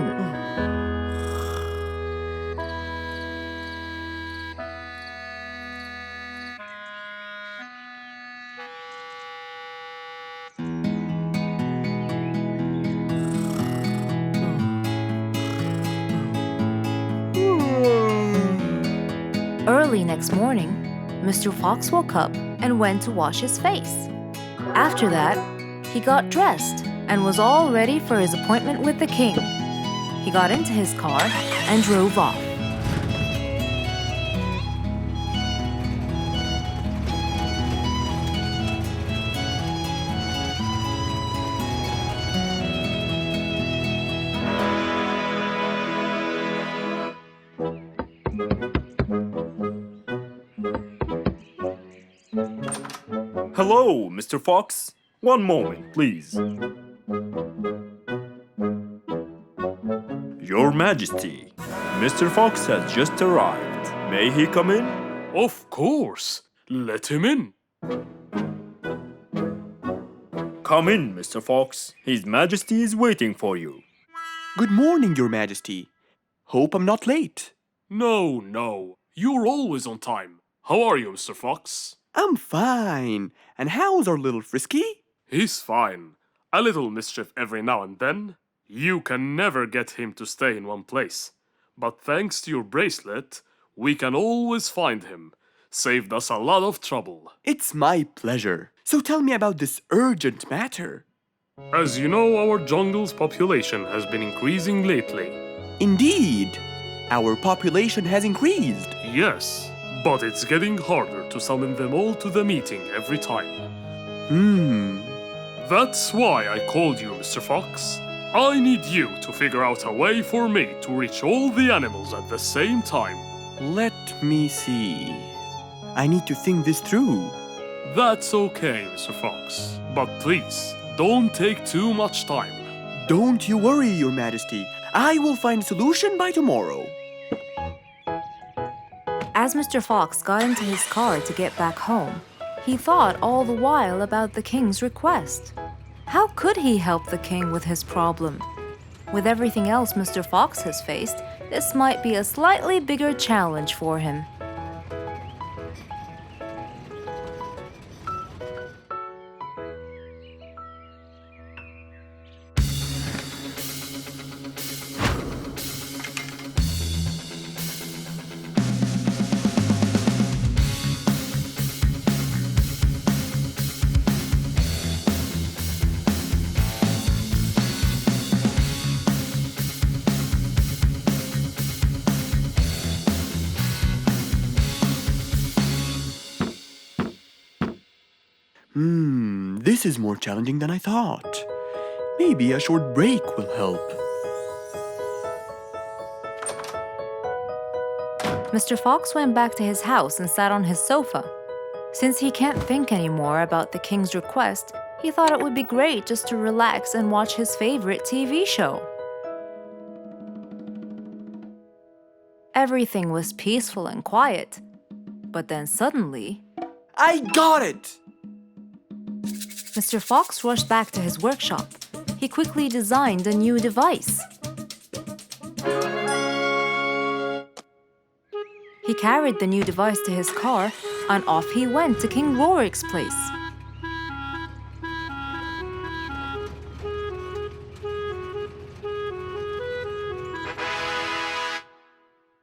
Early next morning, Mr. Fox woke up and went to wash his face. After that, he got dressed and was all ready for his appointment with the king. He got into his car and drove off. Hello, Mr. Fox. One moment, please. Your Majesty, Mr. Fox has just arrived. May he come in? Of course. Let him in. Come in, Mr. Fox. His Majesty is waiting for you. Good morning, Your Majesty. Hope I'm not late. No. You're always on time. How are you, Mr. Fox? I'm fine. And how's our little Frisky? He's fine. A little mischief every now and then. You can never get him to stay in one place. But thanks to your bracelet, we can always find him. Saved us a lot of trouble. It's my pleasure. So tell me about this urgent matter. As you know, our jungle's population has been increasing lately. Indeed, our population has increased. Yes, but it's getting harder to summon them all to the meeting every time. That's why I called you, Mr. Fox. I need you to figure out a way for me to reach all the animals at the same time. Let me see. I need to think this through. That's okay, Mr. Fox. But please, don't take too much time. Don't you worry, Your Majesty. I will find a solution by tomorrow. As Mr. Fox got into his car to get back home, he thought all the while about the king's request. How could he help the king with his problem? With everything else Mr. Fox has faced, this might be a slightly bigger challenge for him. This is more challenging than I thought. Maybe a short break will help. Mr. Fox went back to his house and sat on his sofa. Since he can't think anymore about the king's request, he thought it would be great just to relax and watch his favorite TV show. Everything was peaceful and quiet. But then suddenly, I got it! Mr. Fox rushed back to his workshop. He quickly designed a new device. He carried the new device to his car, and off he went to King Rorik's place.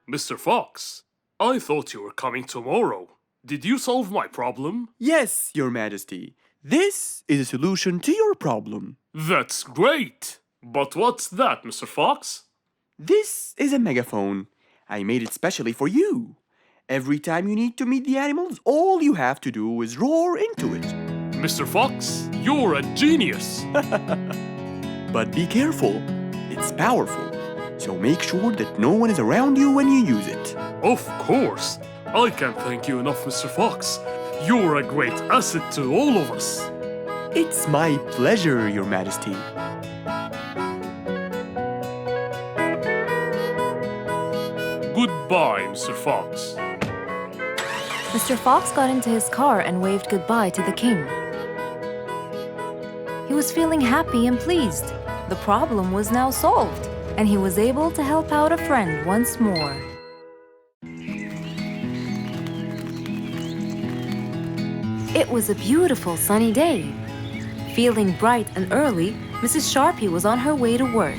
Mr. Fox, I thought you were coming tomorrow. Did you solve my problem? Yes, Your Majesty. This is a solution to your problem. That's great! But what's that, Mr. Fox? This is a megaphone. I made it specially for you. Every time you need to meet the animals, all you have to do is roar into it. Mr. Fox, you're a genius! But be careful, it's powerful. So make sure that no one is around you when you use it. Of course! I can't thank you enough, Mr. Fox. You're a great asset to all of us. It's my pleasure, Your Majesty. Goodbye, Mr. Fox. Mr. Fox got into his car and waved goodbye to the king. He was feeling happy and pleased. The problem was now solved, and he was able to help out a friend once more. It was a beautiful sunny day. Feeling bright and early, Mrs. Sharpie was on her way to work.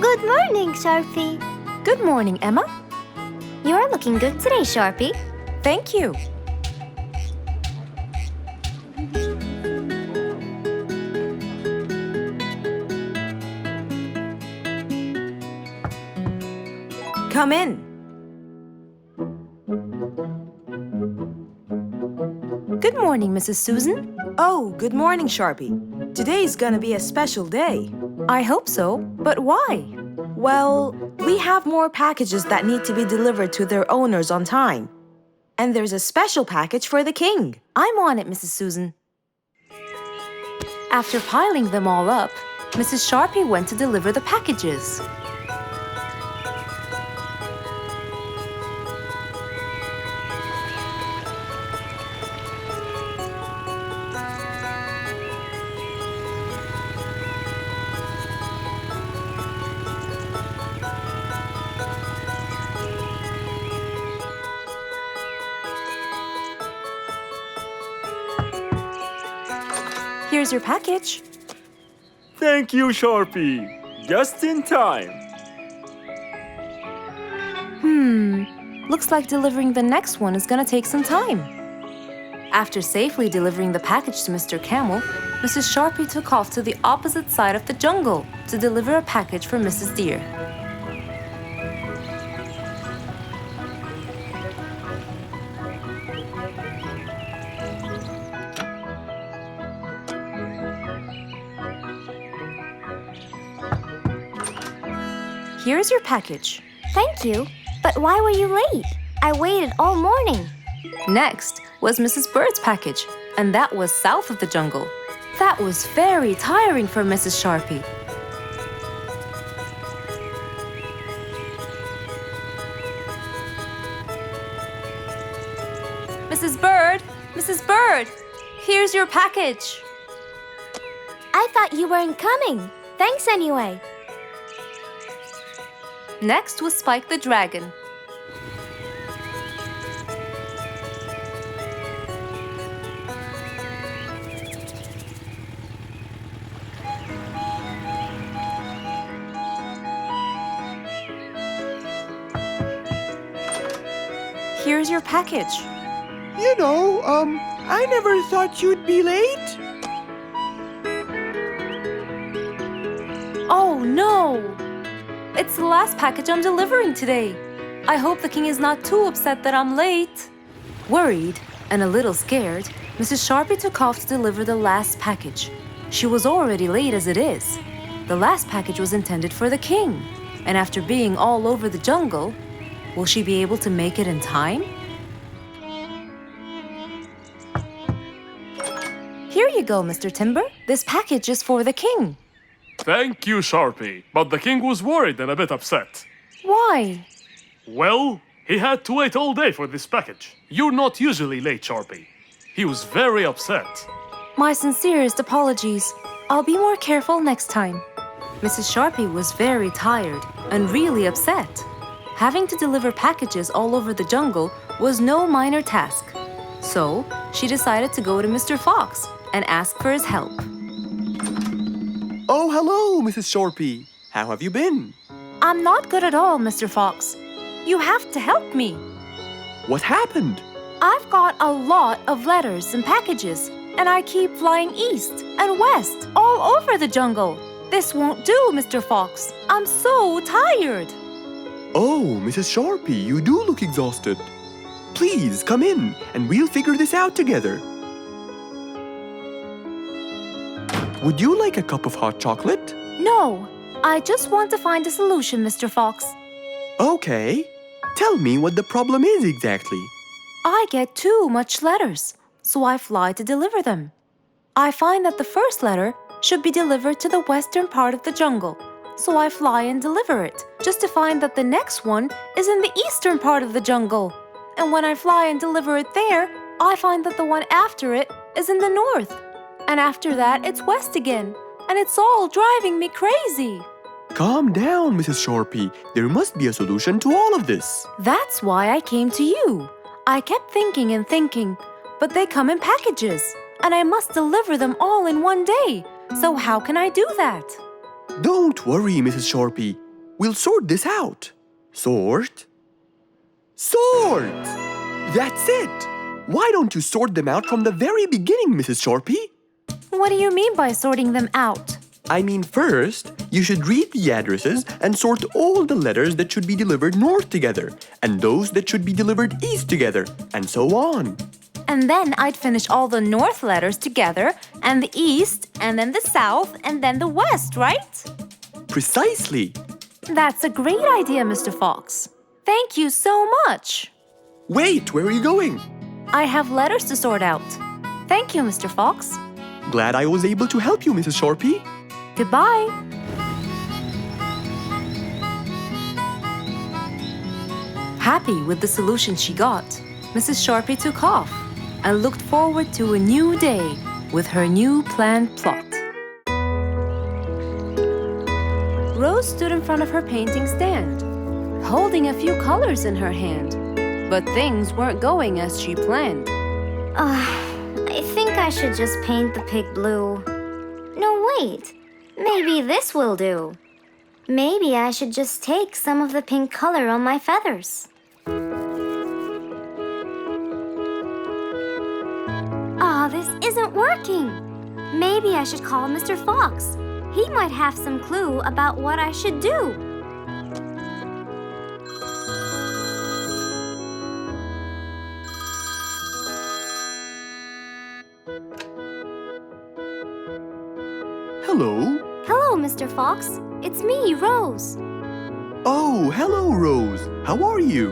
Good morning, Sharpie. Good morning, Emma. You're looking good today, Sharpie. Thank you. Come in. Good morning, Mrs. Susan. Oh, good morning, Sharpie. Today's gonna be a special day. I hope so, but why? Well, we have more packages that need to be delivered to their owners on time. And there's a special package for the king. I'm on it, Mrs. Susan. After piling them all up, Mrs. Sharpie went to deliver the packages. Here's your package. Thank you, Sharpie. Just in time. Looks like delivering the next one is gonna take some time. After safely delivering the package to Mr. Camel, Mrs. Sharpie took off to the opposite side of the jungle to deliver a package for Mrs. Deer. Here's your package. Thank you. But why were you late? I waited all morning. Next was Mrs. Bird's package, and that was south of the jungle. That was very tiring for Mrs. Sharpie. Mrs. Bird! Mrs. Bird! Here's your package. I thought you weren't coming. Thanks anyway. Next was Spike the Dragon. Here's your package. I never thought you'd be late. Oh no! It's the last package I'm delivering today. I hope the king is not too upset that I'm late. Worried and a little scared, Mrs. Sharpie took off to deliver the last package. She was already late as it is. The last package was intended for the king, and after being all over the jungle, will she be able to make it in time? Here you go, Mr. Timber. This package is for the king. Thank you, Sharpie. But the king was worried and a bit upset. Why? Well, he had to wait all day for this package. You're not usually late, Sharpie. He was very upset. My sincerest apologies. I'll be more careful next time. Mrs. Sharpie was very tired and really upset. Having to deliver packages all over the jungle was no minor task. So, she decided to go to Mr. Fox and ask for his help. Oh, hello, Mrs. Shorpy. How have you been? I'm not good at all, Mr. Fox. You have to help me. What happened? I've got a lot of letters and packages, and I keep flying east and west all over the jungle. This won't do, Mr. Fox. I'm so tired. Oh, Mrs. Shorpy, you do look exhausted. Please come in and we'll figure this out together. Would you like a cup of hot chocolate? No, I just want to find a solution, Mr. Fox. Okay. Tell me what the problem is exactly. I get too much letters, so I fly to deliver them. I find that the first letter should be delivered to the western part of the jungle, so I fly and deliver it, just to find that the next one is in the eastern part of the jungle. And when I fly and deliver it there, I find that the one after it is in the north. And after that, it's west again, and it's all driving me crazy. Calm down, Mrs. Shorpy. There must be a solution to all of this. That's why I came to you. I kept thinking and thinking, but they come in packages, and I must deliver them all in one day. So how can I do that? Don't worry, Mrs. Shorpy. We'll sort this out. Sort? Sort! That's it! Why don't you sort them out from the very beginning, Mrs. Shorpy? What do you mean by sorting them out? I mean, first, you should read the addresses and sort all the letters that should be delivered north together, and those that should be delivered east together, and so on. And then I'd finish all the north letters together, and the east, and then the south, and then the west, right? Precisely. That's a great idea, Mr. Fox. Thank you so much. Wait, where are you going? I have letters to sort out. Thank you, Mr. Fox. Glad I was able to help you, Mrs. Shorpy. Goodbye. Happy with the solution she got, Mrs. Shorpy took off and looked forward to a new day with her new planned plot. Rose stood in front of her painting stand, holding a few colors in her hand. But things weren't going as she planned. I think I should just paint the pig blue. No, wait. Maybe this will do. Maybe I should just take some of the pink color on my feathers. This isn't working. Maybe I should call Mr. Fox. He might have some clue about what I should do. Hello. Hello, Mr. Fox. It's me, Rose. Oh, hello, Rose. How are you?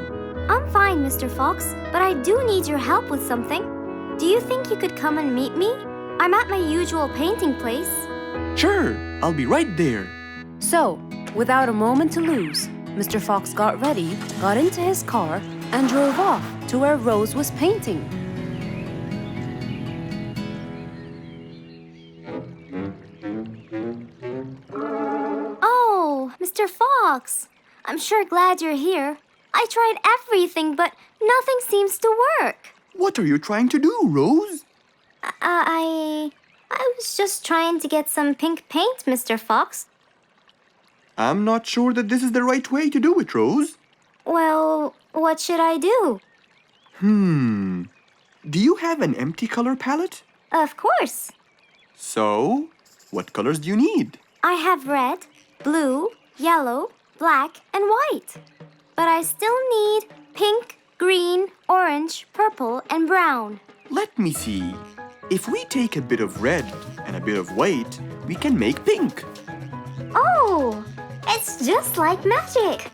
I'm fine, Mr. Fox, but I do need your help with something. Do you think you could come and meet me? I'm at my usual painting place. Sure, I'll be right there. So, without a moment to lose, Mr. Fox got ready, got into his car, and drove off to where Rose was painting. Oh, Mr. Fox. I'm sure glad you're here. I tried everything, but nothing seems to work. What are you trying to do, Rose? I was just trying to get some pink paint, Mr. Fox. I'm not sure that this is the right way to do it, Rose. Well, what should I do? Do you have an empty color palette? Of course. So, what colors do you need? I have red, blue, yellow, black, and white. But I still need pink, green, orange, purple, and brown. Let me see. If we take a bit of red and a bit of white, we can make pink. Oh, it's just like magic.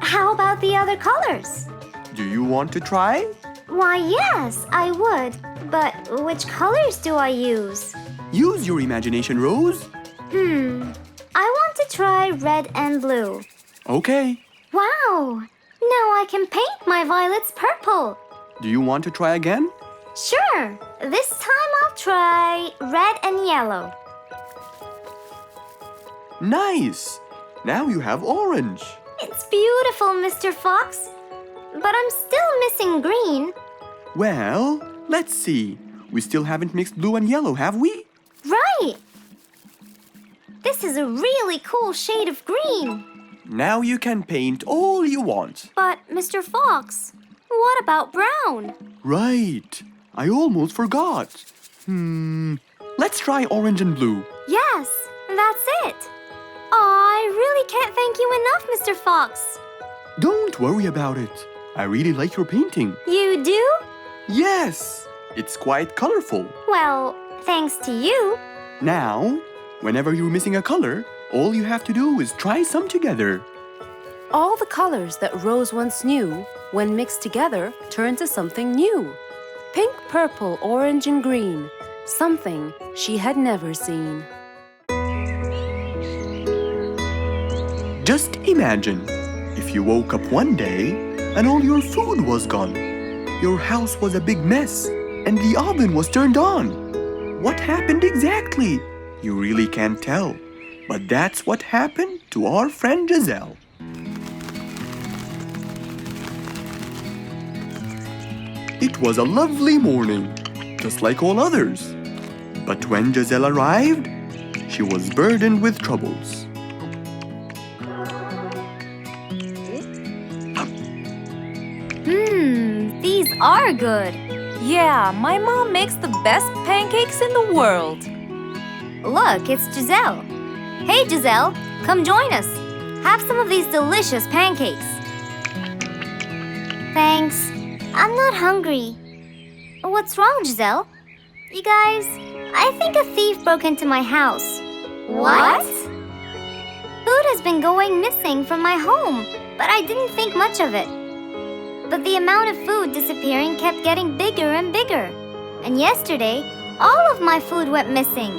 How about the other colors? Do you want to try? Why, yes, I would. But which colors do I use? Use your imagination, Rose. I want to try red and blue. Okay. Wow! Now I can paint my violets purple. Do you want to try again? Sure. This time I'll try red and yellow. Nice! Now you have orange. It's beautiful, Mr. Fox. But I'm still missing green. Well, let's see. We still haven't mixed blue and yellow, have we? Right. This is a really cool shade of green. Now you can paint all you want. But, Mr. Fox, what about brown? Right. I almost forgot. Let's try orange and blue. Yes, that's it. I really can't thank you enough, Mr. Fox. Don't worry about it. I really like your painting. You do? Yes, it's quite colorful. Well, thanks to you. Now, whenever you're missing a color, all you have to do is try some together. All the colors that Rose once knew, when mixed together, turn to something new. Pink, purple, orange, and green. Something she had never seen. Just imagine if you woke up one day and all your food was gone. Your house was a big mess and the oven was turned on. What happened exactly? You really can't tell. But that's what happened to our friend Giselle. It was a lovely morning, just like all others. But when Giselle arrived, she was burdened with troubles. These are good. Yeah, my mom makes the best pancakes in the world. Look, it's Giselle. Hey, Giselle, come join us. Have some of these delicious pancakes. Thanks. I'm not hungry. What's wrong, Giselle? You guys, I think a thief broke into my house. What? Food has been going missing from my home, but I didn't think much of it. But the amount of food disappearing kept getting bigger and bigger. And yesterday, all of my food went missing.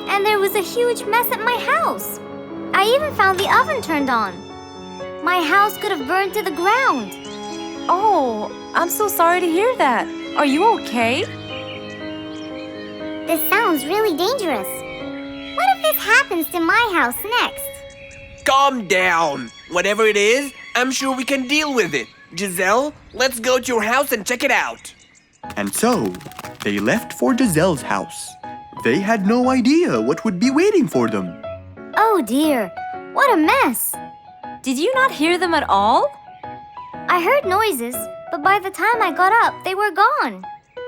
And there was a huge mess at my house. I even found the oven turned on. My house could have burned to the ground. Oh, I'm so sorry to hear that. Are you okay? This sounds really dangerous. What if this happens to my house next? Calm down. Whatever it is, I'm sure we can deal with it. Giselle, let's go to your house and check it out. And so, they left for Giselle's house. They had no idea what would be waiting for them. Oh dear, what a mess. Did you not hear them at all? I heard noises, but by the time I got up, they were gone.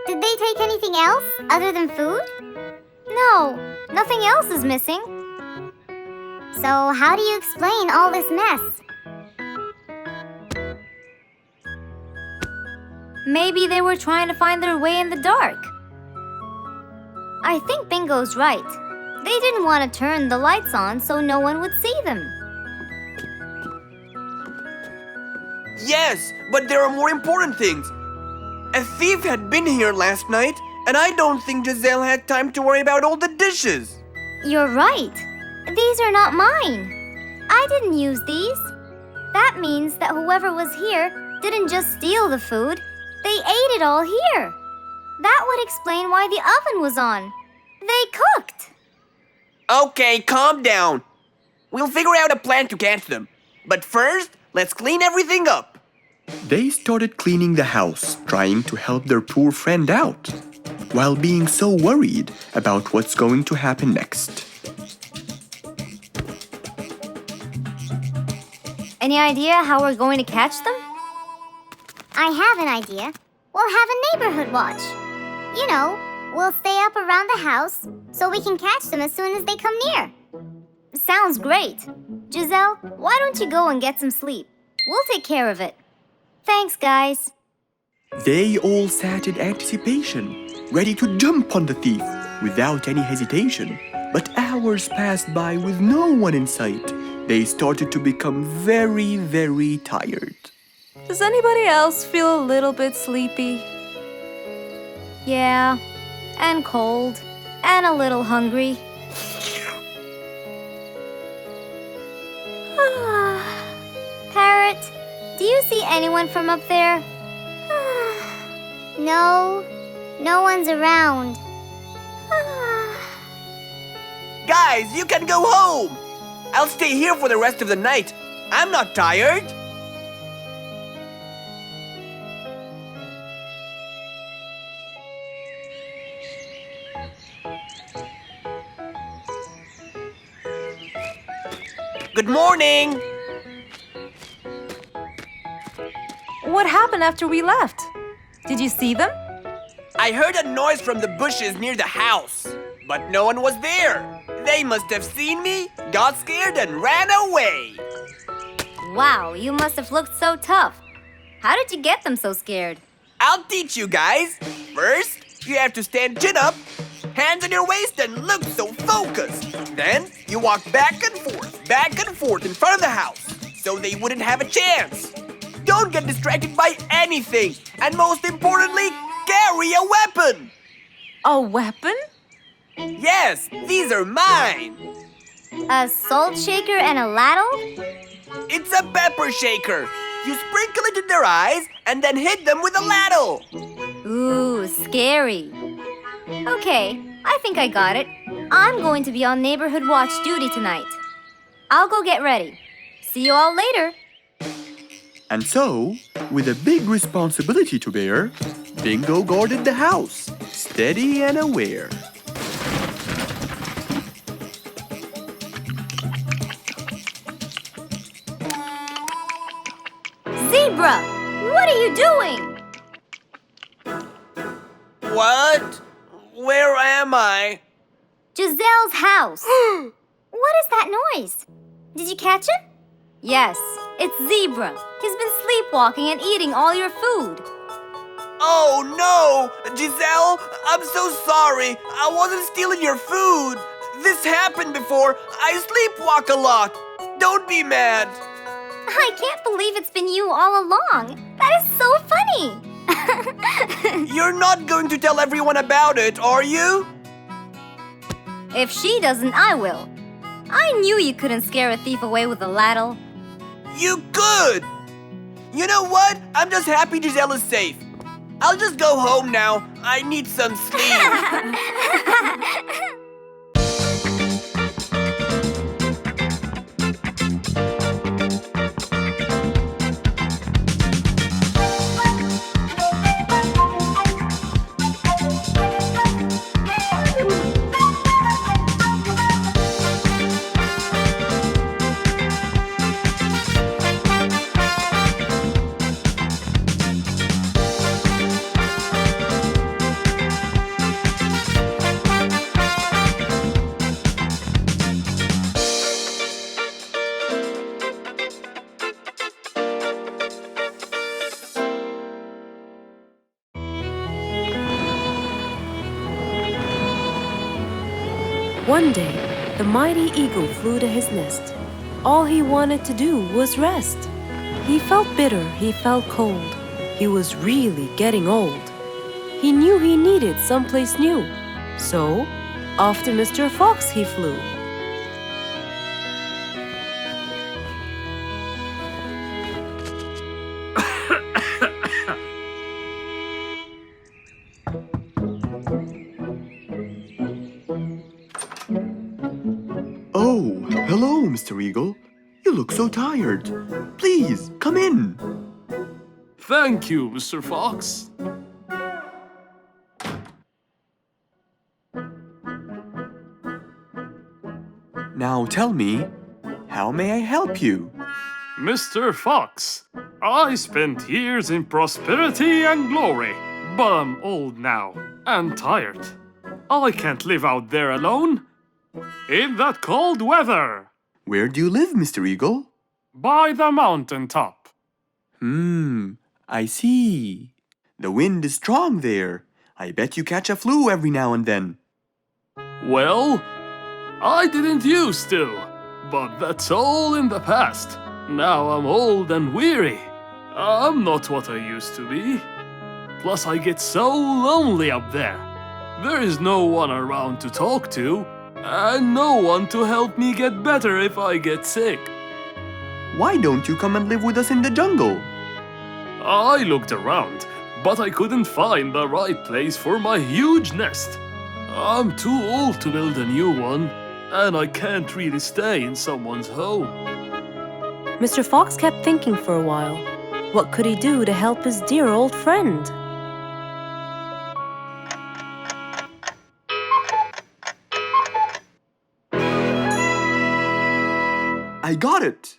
Did they take anything else other than food? No, nothing else is missing. So how do you explain all this mess? Maybe they were trying to find their way in the dark. I think Bingo's right. They didn't want to turn the lights on so no one would see them. Yes, but there are more important things. A thief had been here last night, and I don't think Giselle had time to worry about all the dishes. You're right. These are not mine. I didn't use these. That means that whoever was here didn't just steal the food. They ate it all here. That would explain why the oven was on. They cooked. Okay, calm down. We'll figure out a plan to catch them. But first, let's clean everything up. They started cleaning the house, trying to help their poor friend out, while being so worried about what's going to happen next. Any idea how we're going to catch them? I have an idea. We'll have a neighborhood watch. You know, we'll stay up around the house so we can catch them as soon as they come near. Sounds great. Giselle, why don't you go and get some sleep? We'll take care of it. Thanks, guys. They all sat in anticipation, ready to jump on the thief without any hesitation. But hours passed by with no one in sight. They started to become very, very tired. Does anybody else feel a little bit sleepy? Yeah, and cold, and a little hungry. Parrot, do you see anyone from up there? No, no one's around. Guys, you can go home. I'll stay here for the rest of the night. I'm not tired. Good morning! What happened after we left? Did you see them? I heard a noise from the bushes near the house, but no one was there. They must have seen me, got scared, and ran away. Wow, you must have looked so tough. How did you get them so scared? I'll teach you guys. First, you have to stand chin up, hands on your waist, and look so focused. Then, you walk back and forth in front of the house, so they wouldn't have a chance. Don't get distracted by anything, and most importantly, carry a weapon. A weapon? Yes, these are mine. A salt shaker and a ladle? It's a pepper shaker. You sprinkle it in their eyes and then hit them with a ladle. Ooh, scary. Okay, I think I got it. I'm going to be on neighborhood watch duty tonight. I'll go get ready. See you all later. And so, with a big responsibility to bear, Bingo guarded the house, steady and aware. Zebra, what are you doing? What? Where am I? Giselle's house. What is that noise? Did you catch him? Yes, it's Zebra. He's been sleepwalking and eating all your food. Oh no! Giselle, I'm so sorry. I wasn't stealing your food. This happened before. I sleepwalk a lot. Don't be mad. I can't believe it's been you all along. That is so funny. You're not going to tell everyone about it, are you? If she doesn't, I will. I knew you couldn't scare a thief away with a ladle. You could! You know what? I'm just happy Giselle is safe. I'll just go home now. I need some sleep. One day, the mighty eagle flew to his nest. All he wanted to do was rest. He felt bitter, he felt cold. He was really getting old. He knew he needed someplace new. So, off to Mr. Fox he flew. Oh, hello, Mr. Eagle. You look so tired. Please, come in. Thank you, Mr. Fox. Now tell me, how may I help you? Mr. Fox, I spent years in prosperity and glory, but I'm old now and tired. I can't live out there alone in that cold weather. Where do you live, Mr. Eagle? By the mountain top. I see. The wind is strong there. I bet you catch a flu every now and then. Well, I didn't used to, but that's all in the past. Now I'm old and weary. I'm not what I used to be. Plus I get so lonely up there. There is no one around to talk to, and no one to help me get better if I get sick. Why don't you come and live with us in the jungle? I looked around, but I couldn't find the right place for my huge nest. I'm too old to build a new one, and I can't really stay in someone's home. Mr. Fox kept thinking for a while. What could he do to help his dear old friend? I got it.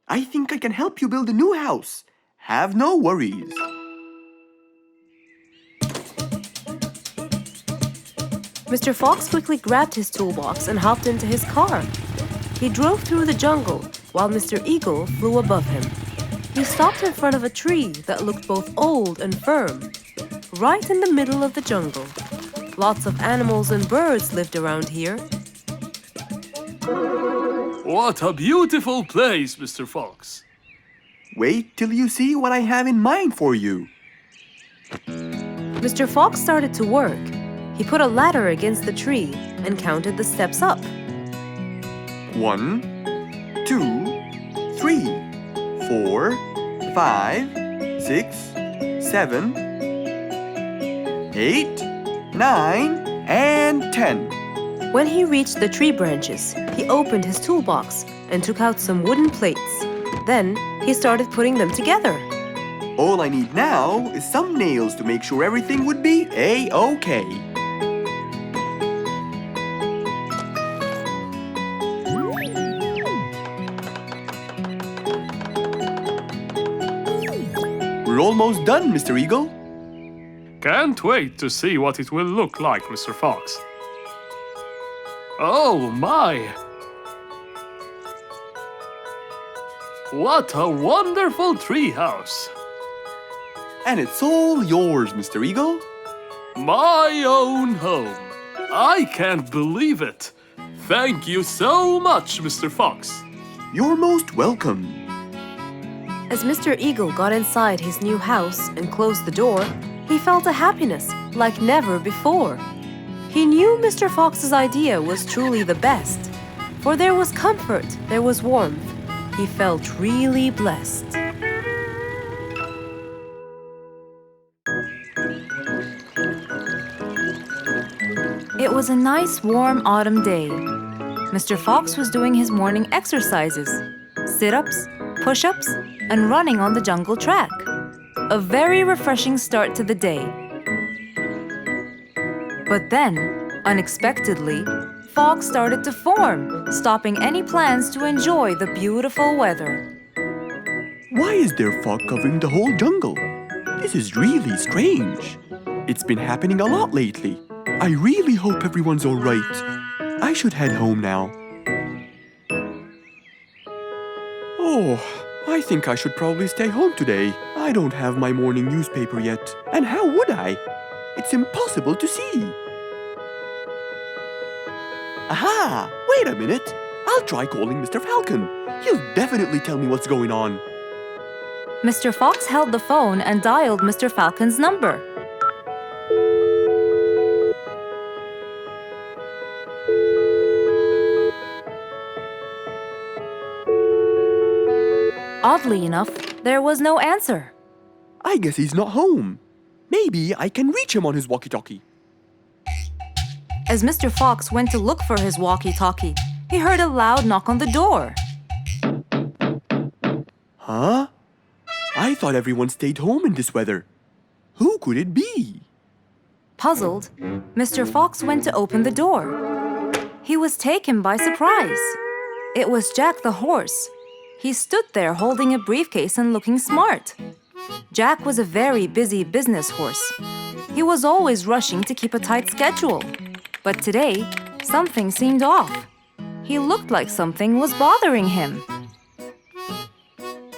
I think I can help you build a new house. Have no worries. Mr. Fox quickly grabbed his toolbox and hopped into his car. He drove through the jungle while Mr. Eagle flew above him. He stopped in front of a tree that looked both old and firm, right in the middle of the jungle. Lots of animals and birds lived around here. What a beautiful place, Mr. Fox. Wait till you see what I have in mind for you. Mr. Fox started to work. He put a ladder against the tree and counted the steps up. 1, 2, 3, 4, 5, 6, 7, 8, 9, and 10. When he reached the tree branches, he opened his toolbox and took out some wooden plates. Then he started putting them together. All I need now is some nails to make sure everything would be A-OK. We're almost done, Mr. Eagle. Can't wait to see what it will look like, Mr. Fox. Oh my! What a wonderful treehouse! And it's all yours, Mr. Eagle. My own home. I can't believe it. Thank you so much, Mr. Fox. You're most welcome. As Mr. Eagle got inside his new house and closed the door, he felt a happiness like never before. He knew Mr. Fox's idea was truly the best, for there was comfort, there was warmth. He felt really blessed. It was a nice warm autumn day. Mr. Fox was doing his morning exercises, sit-ups, push-ups, and running on the jungle track. A very refreshing start to the day. But then, unexpectedly, fog started to form, stopping any plans to enjoy the beautiful weather. Why is there fog covering the whole jungle? This is really strange. It's been happening a lot lately. I really hope everyone's all right. I should head home now. Oh, I think I should probably stay home today. I don't have my morning newspaper yet. And how would I? It's impossible to see. Aha! Wait a minute. I'll try calling Mr. Falcon. He'll definitely tell me what's going on. Mr. Fox held the phone and dialed Mr. Falcon's number. Oddly enough, there was no answer. I guess he's not home. Maybe I can reach him on his walkie-talkie. As Mr. Fox went to look for his walkie-talkie, he heard a loud knock on the door. Huh? I thought everyone stayed home in this weather. Who could it be? Puzzled, Mr. Fox went to open the door. He was taken by surprise. It was Jack the horse. He stood there holding a briefcase and looking smart. Jack was a very busy business horse. He was always rushing to keep a tight schedule. But today, something seemed off. He looked like something was bothering him.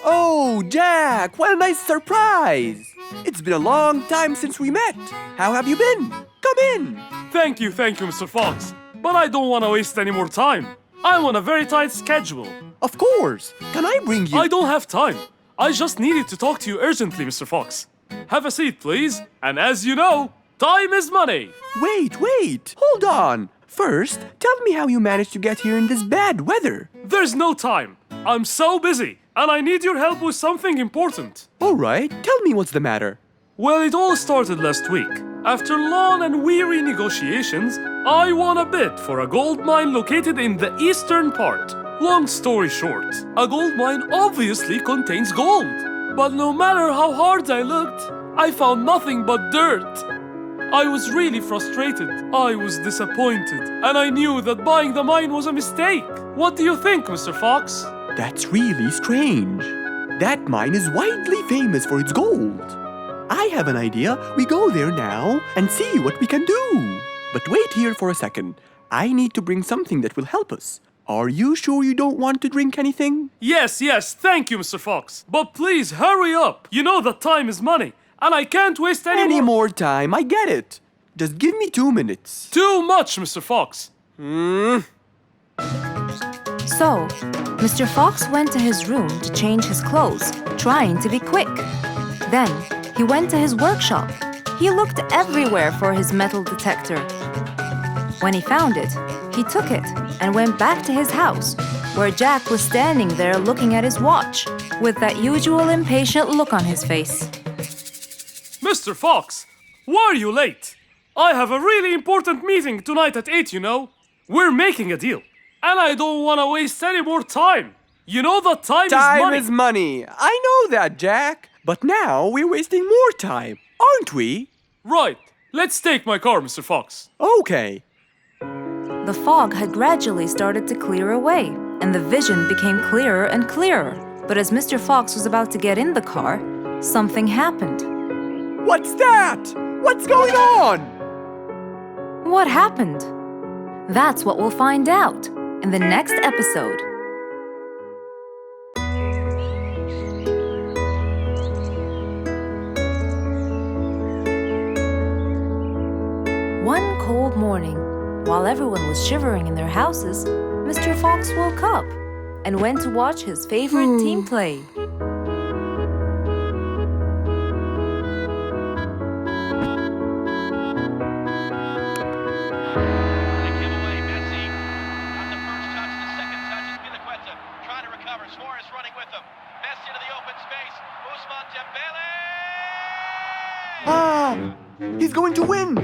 Oh, Jack, what a nice surprise! It's been a long time since we met. How have you been? Come in. Thank you, Mr. Fox. But I don't want to waste any more time. I'm on a very tight schedule. Of course. Can I bring you... I don't have time. I just needed to talk to you urgently, Mr. Fox. Have a seat, please. And as you know, time is money. Wait. Hold on. First, tell me how you managed to get here in this bad weather. There's no time. I'm so busy, and I need your help with something important. All right, tell me what's the matter. Well, it all started last week. After long and weary negotiations, I won a bid for a gold mine located in the eastern part. Long story short, a gold mine obviously contains gold. But no matter how hard I looked, I found nothing but dirt. I was really frustrated. I was disappointed, and I knew that buying the mine was a mistake. What do you think, Mr. Fox? That's really strange. That mine is widely famous for its gold. I have an idea. We go there now and see what we can do. But wait here for a second. I need to bring something that will help us. Are you sure you don't want to drink anything? Yes, thank you, Mr. Fox. But please hurry up. You know that time is money, and I can't waste Any more time, I get it. Just give me 2 minutes. Too much, Mr. Fox. So, Mr. Fox went to his room to change his clothes, trying to be quick. Then, he went to his workshop. He looked everywhere for his metal detector. When he found it, he took it and went back to his house, where Jack was standing there looking at his watch, with that usual impatient look on his face. Mr. Fox, why are you late? I have a really important meeting tonight at 8, you know. We're making a deal, and I don't want to waste any more time. You know that time is money. Time is money. I know that, Jack. But now we're wasting more time, aren't we? Right. Let's take my car, Mr. Fox. Okay. The fog had gradually started to clear away, and the vision became clearer and clearer. But as Mr. Fox was about to get in the car, something happened. What's that? What's going on? What happened? That's what we'll find out in the next episode. One cold morning, while everyone was shivering in their houses, Mr. Fox woke up and went to watch his favorite team play. He's going to win!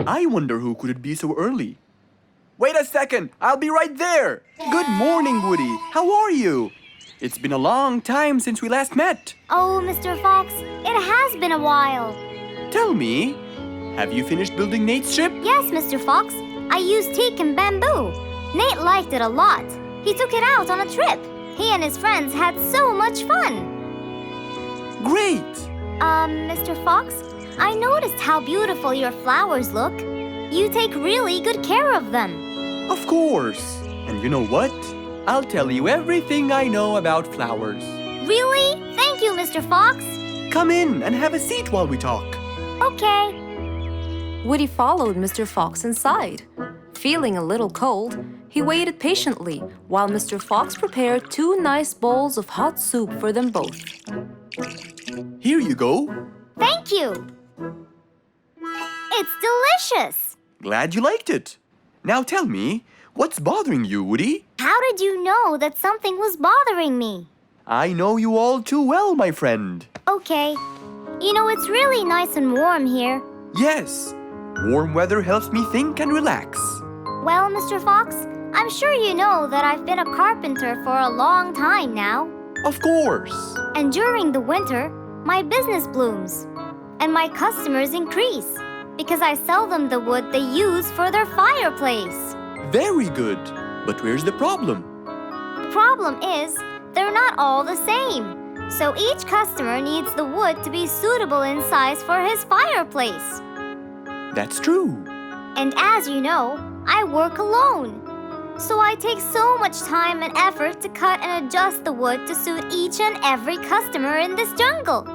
I wonder who could it be so early? Wait a second! I'll be right there! Good morning, Woody! How are you? It's been a long time since we last met. Oh, Mr. Fox, it has been a while. Tell me, have you finished building Nate's ship? Yes, Mr. Fox. I used teak and bamboo. Nate liked it a lot. He took it out on a trip. He and his friends had so much fun. Great! Mr. Fox, I noticed how beautiful your flowers look. You take really good care of them. Of course. And you know what? I'll tell you everything I know about flowers. Really? Thank you, Mr. Fox. Come in and have a seat while we talk. Okay. Woody followed Mr. Fox inside. Feeling a little cold, he waited patiently while Mr. Fox prepared 2 nice bowls of hot soup for them both. Here you go. Thank you. It's delicious. Glad you liked it. Now tell me, what's bothering you, Woody? How did you know that something was bothering me? I know you all too well, my friend. Okay. You know, it's really nice and warm here. Yes, warm weather helps me think and relax. Well, Mr. Fox, I'm sure you know that I've been a carpenter for a long time now. Of course. And during the winter, my business blooms. And my customers increase because I sell them the wood they use for their fireplace. Very good. But where's the problem? The problem is, they're not all the same. So each customer needs the wood to be suitable in size for his fireplace. That's true. And as you know, I work alone. So I take so much time and effort to cut and adjust the wood to suit each and every customer in this jungle.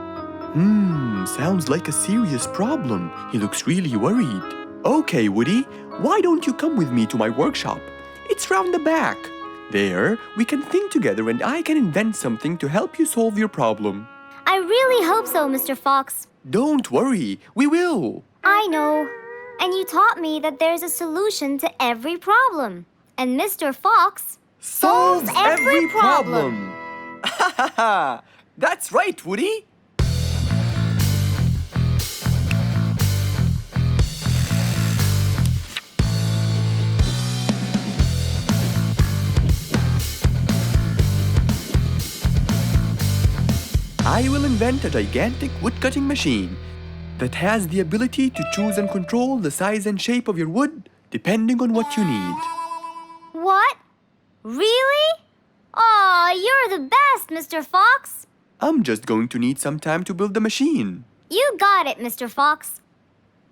Sounds like a serious problem. He looks really worried. Okay, Woody, why don't you come with me to my workshop? It's round the back. There, we can think together and I can invent something to help you solve your problem. I really hope so, Mr. Fox. Don't worry, we will. I know. And you taught me that there's a solution to every problem. And Mr. Fox solves every problem. Ha ha ha! That's right, Woody. I will invent a gigantic wood-cutting machine that has the ability to choose and control the size and shape of your wood depending on what you need. What? Really? Aw, you're the best, Mr. Fox. I'm just going to need some time to build the machine. You got it, Mr. Fox.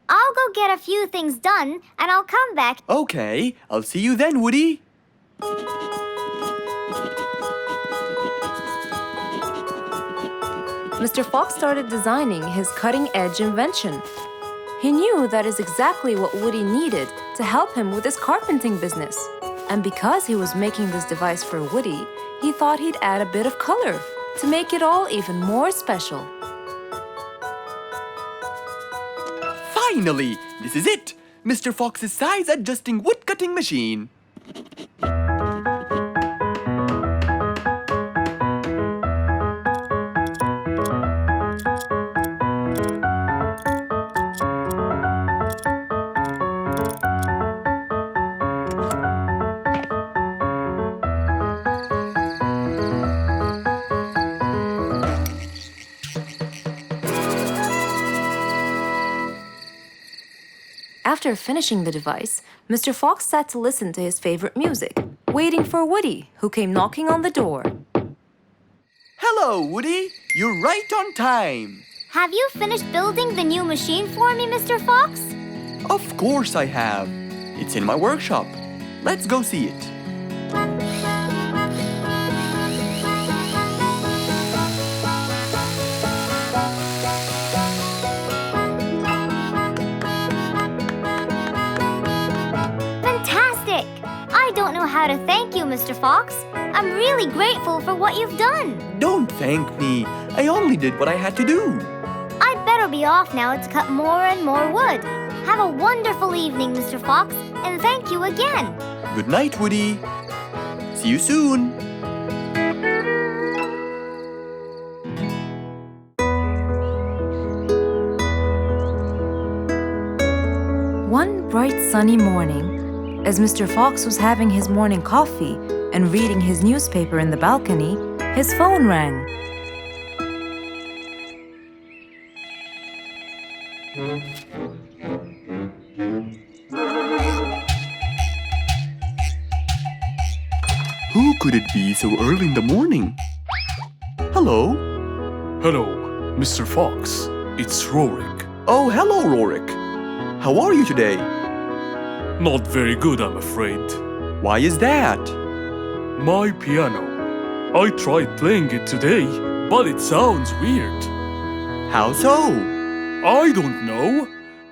I'll go get a few things done, and I'll come back. Okay, I'll see you then, Woody. Mr. Fox started designing his cutting-edge invention. He knew that is exactly what Woody needed to help him with his carpenting business. And because he was making this device for Woody, he thought he'd add a bit of color to make it all even more special. Finally, this is it. Mr. Fox's size-adjusting wood-cutting machine. After finishing the device, Mr. Fox sat to listen to his favorite music, waiting for Woody, who came knocking on the door. Hello, Woody. You're right on time. Have you finished building the new machine for me, Mr. Fox? Of course I have. It's in my workshop. Let's go see it. Fantastic! I don't know how to thank you, Mr. Fox. I'm really grateful for what you've done. Don't thank me. I only did what I had to do. I'd better be off now to cut more and more wood. Have a wonderful evening, Mr. Fox, and thank you again. Good night, Woody. See you soon. One bright sunny morning, as Mr. Fox was having his morning coffee and reading his newspaper in the balcony, his phone rang. Who could it be so early in the morning? Hello? Hello, Mr. Fox. It's Rorik. Oh, hello, Rorik. How are you today? Not very good, I'm afraid. Why is that? My piano. I tried playing it today, but it sounds weird. How so? I don't know.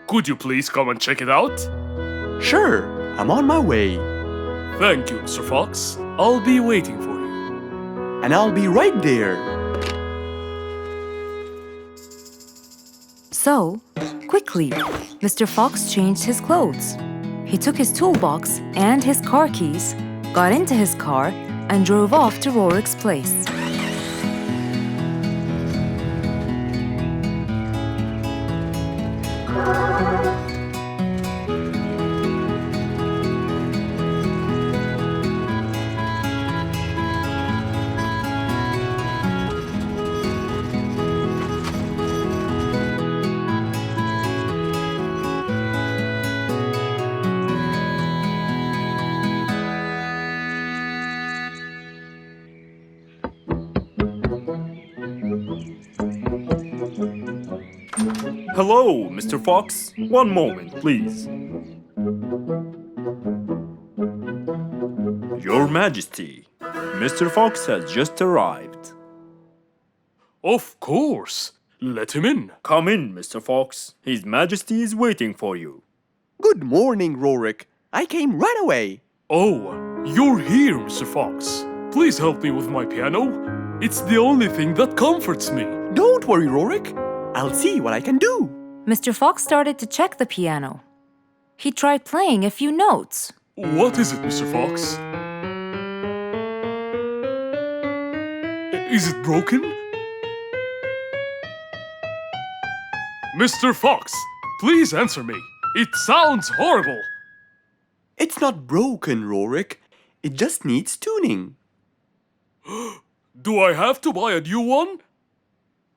Could you please come and check it out? Sure, I'm on my way. Thank you, Mr. Fox. I'll be waiting for you. And I'll be right there. So, quickly, Mr. Fox changed his clothes. He took his toolbox and his car keys, got into his car, and drove off to Rorik's place. Hello, Mr. Fox. One moment, please. Your Majesty, Mr. Fox has just arrived. Of course. Let him in. Come in, Mr. Fox. His Majesty is waiting for you. Good morning, Rorik. I came right away. Oh, you're here, Mr. Fox. Please help me with my piano. It's the only thing that comforts me. Don't worry, Rorik. I'll see what I can do. Mr. Fox started to check the piano. He tried playing a few notes. What is it, Mr. Fox? Is it broken? Mr. Fox, please answer me. It sounds horrible. It's not broken, Rorik. It just needs tuning. Do I have to buy a new one?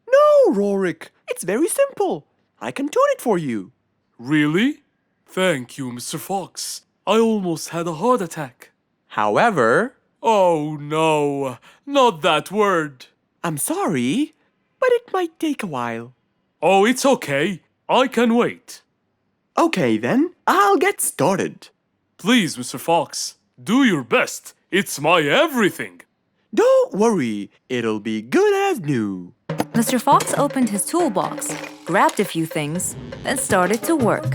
No, Rorik. It's very simple. I can tune it for you. Really? Thank you, Mr. Fox. I almost had a heart attack. However, Oh no, not that word. I'm sorry, but it might take a while. Oh, it's okay. I can wait. Okay then, I'll get started. Please, Mr. Fox, do your best. It's my everything. Don't worry, it'll be good as new. Mr. Fox opened his toolbox, grabbed a few things, then started to work.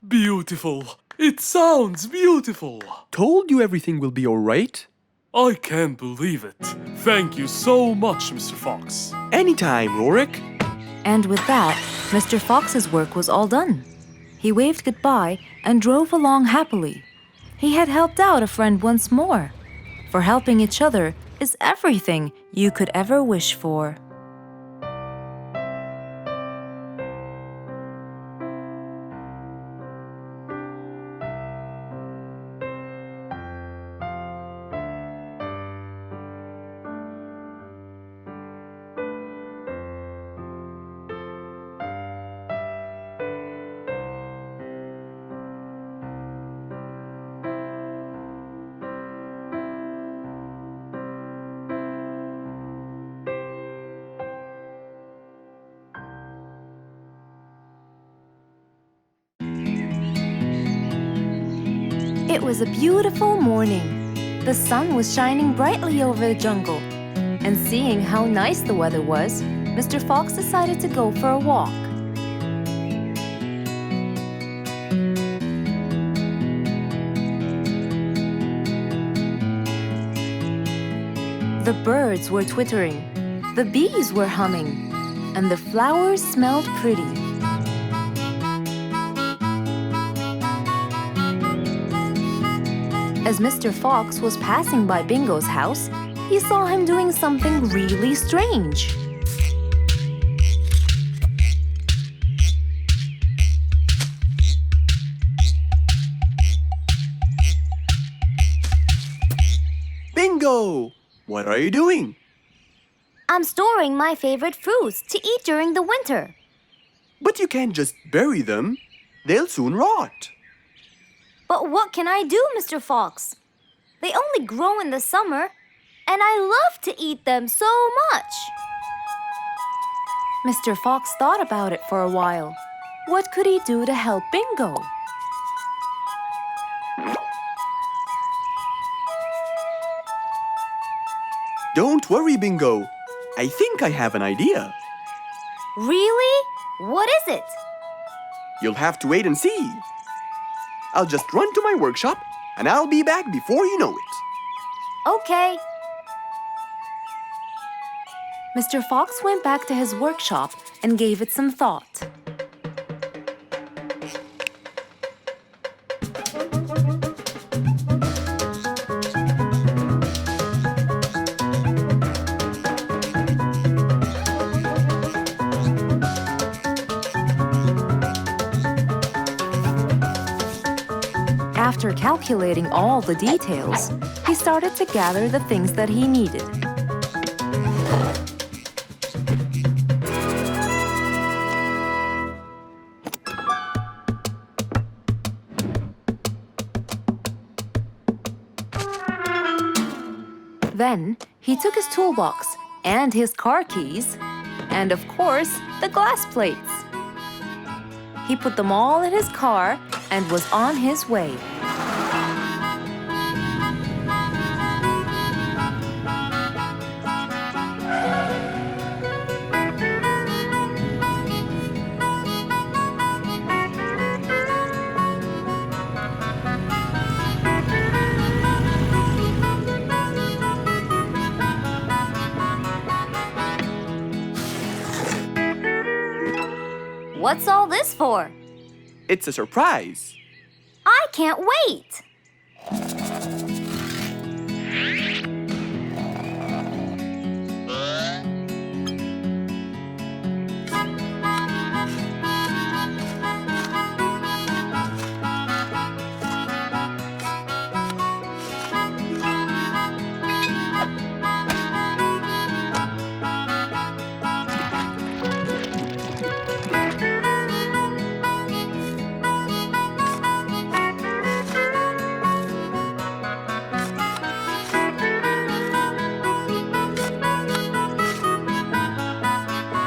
Beautiful. It sounds beautiful. Told you everything will be alright. I can't believe it. Thank you so much, Mr. Fox. Anytime, Rorik. And with that, Mr. Fox's work was all done. He waved goodbye and drove along happily. He had helped out a friend once more. For helping each other is everything you could ever wish for. It was a beautiful morning. The sun was shining brightly over the jungle. And seeing how nice the weather was, Mr. Fox decided to go for a walk. The birds were twittering, the bees were humming, and the flowers smelled pretty. As Mr. Fox was passing by Bingo's house, he saw him doing something really strange. Bingo! What are you doing? I'm storing my favorite fruits to eat during the winter. But you can't just bury them. They'll soon rot. But what can I do, Mr. Fox? They only grow in the summer, and I love to eat them so much. Mr. Fox thought about it for a while. What could he do to help Bingo? Don't worry, Bingo. I think I have an idea. Really? What is it? You'll have to wait and see. I'll just run to my workshop, and I'll be back before you know it. Okay. Mr. Fox went back to his workshop and gave it some thought. After calculating all the details, he started to gather the things that he needed. Then he took his toolbox and his car keys, and of course, the glass plates. He put them all in his car and was on his way. What's all this for? It's a surprise. I can't wait!